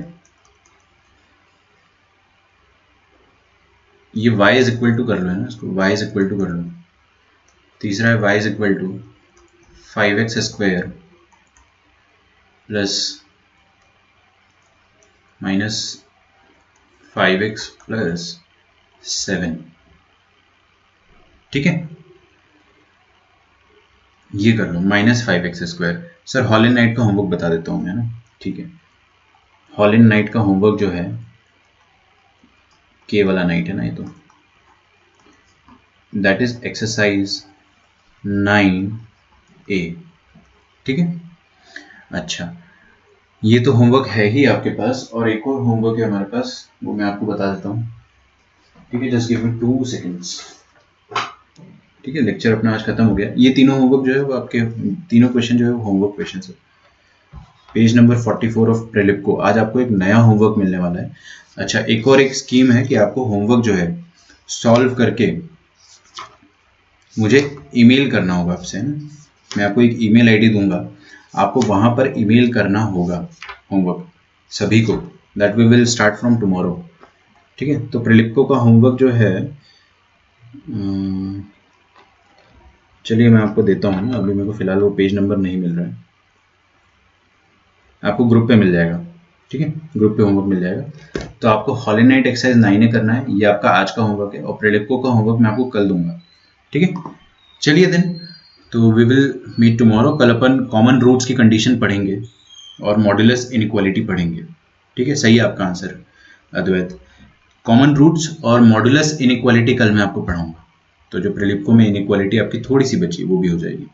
ये y इज इक्वल टू कर लो, है ना, इसको y इज इक्वल टू कर लो। तीसरा है y is equal to five x square plus minus five x plus seven. ठीक है, ये कर लो minus five x square. Sir hall in night का होमवर्क बता देता हूँ मैं ना, ठीक है, हॉल इन नाइट का होमवर्क जो है, के वाला नाइट है ना ये, तो दैट इज एक्सरसाइज 9A। ठीक है, अच्छा, ये तो होमवर्क है ही आपके पास, और एक और होमवर्क है हमारे पास, वो मैं आपको बता देता हूँ। ठीक है, जस्ट गिव मी 2 सेकेंड्स। ठीक है, लेक्चर अपना आज खत्म हो गया। ये तीनों होमवर्क जो है वो आपके, तीनों क्वेश्चन जो है वो होमवर्क क्वेश्चन है। पेज नंबर 44 ऑफ प्रेलिप को आज आपको एक नया होमवर्क मिलने वाला है। अच्छा, एक और एक स्कीम है कि आपको होमवर्क जो है सॉल्व करके मुझे ईमेल करना होगा आपसे, है ना। मैं आपको एक ईमेल आईडी दूंगा, आपको वहां पर ईमेल करना होगा होमवर्क सभी को। That we will start from tomorrow. ठीक है, तो प्रिलिप्को का होमवर्क जो है, चलिए मैं आपको देता हूँ ना, अभी मेरे को फिलहाल वो पेज नंबर नहीं मिल रहा है, आपको ग्रुप पे मिल जाएगा। ठीक है, ग्रुप पे होमवर्क मिल जाएगा। तो आपको हॉलीनाइट एक्सरसाइज 9 करना है, ये आपका आज का होमवर्क है, और प्रिलिप्को का होमवर्क मैं आपको कल दूंगा। ठीक है, चलिए देन, तो वी विल मीट टुमारो। कल अपन कॉमन रूट्स की कंडीशन पढ़ेंगे और मॉड्यूलस इनइक्वालिटी पढ़ेंगे। ठीक है, सही है आपका आंसर अद्वैत। कॉमन रूट्स और मॉड्यूलस इनइक्वालिटी कल मैं आपको पढ़ाऊंगा, तो जो प्रिलिप्को में इनइक्वालिटी आपकी थोड़ी सी बची वो भी हो जाएगी।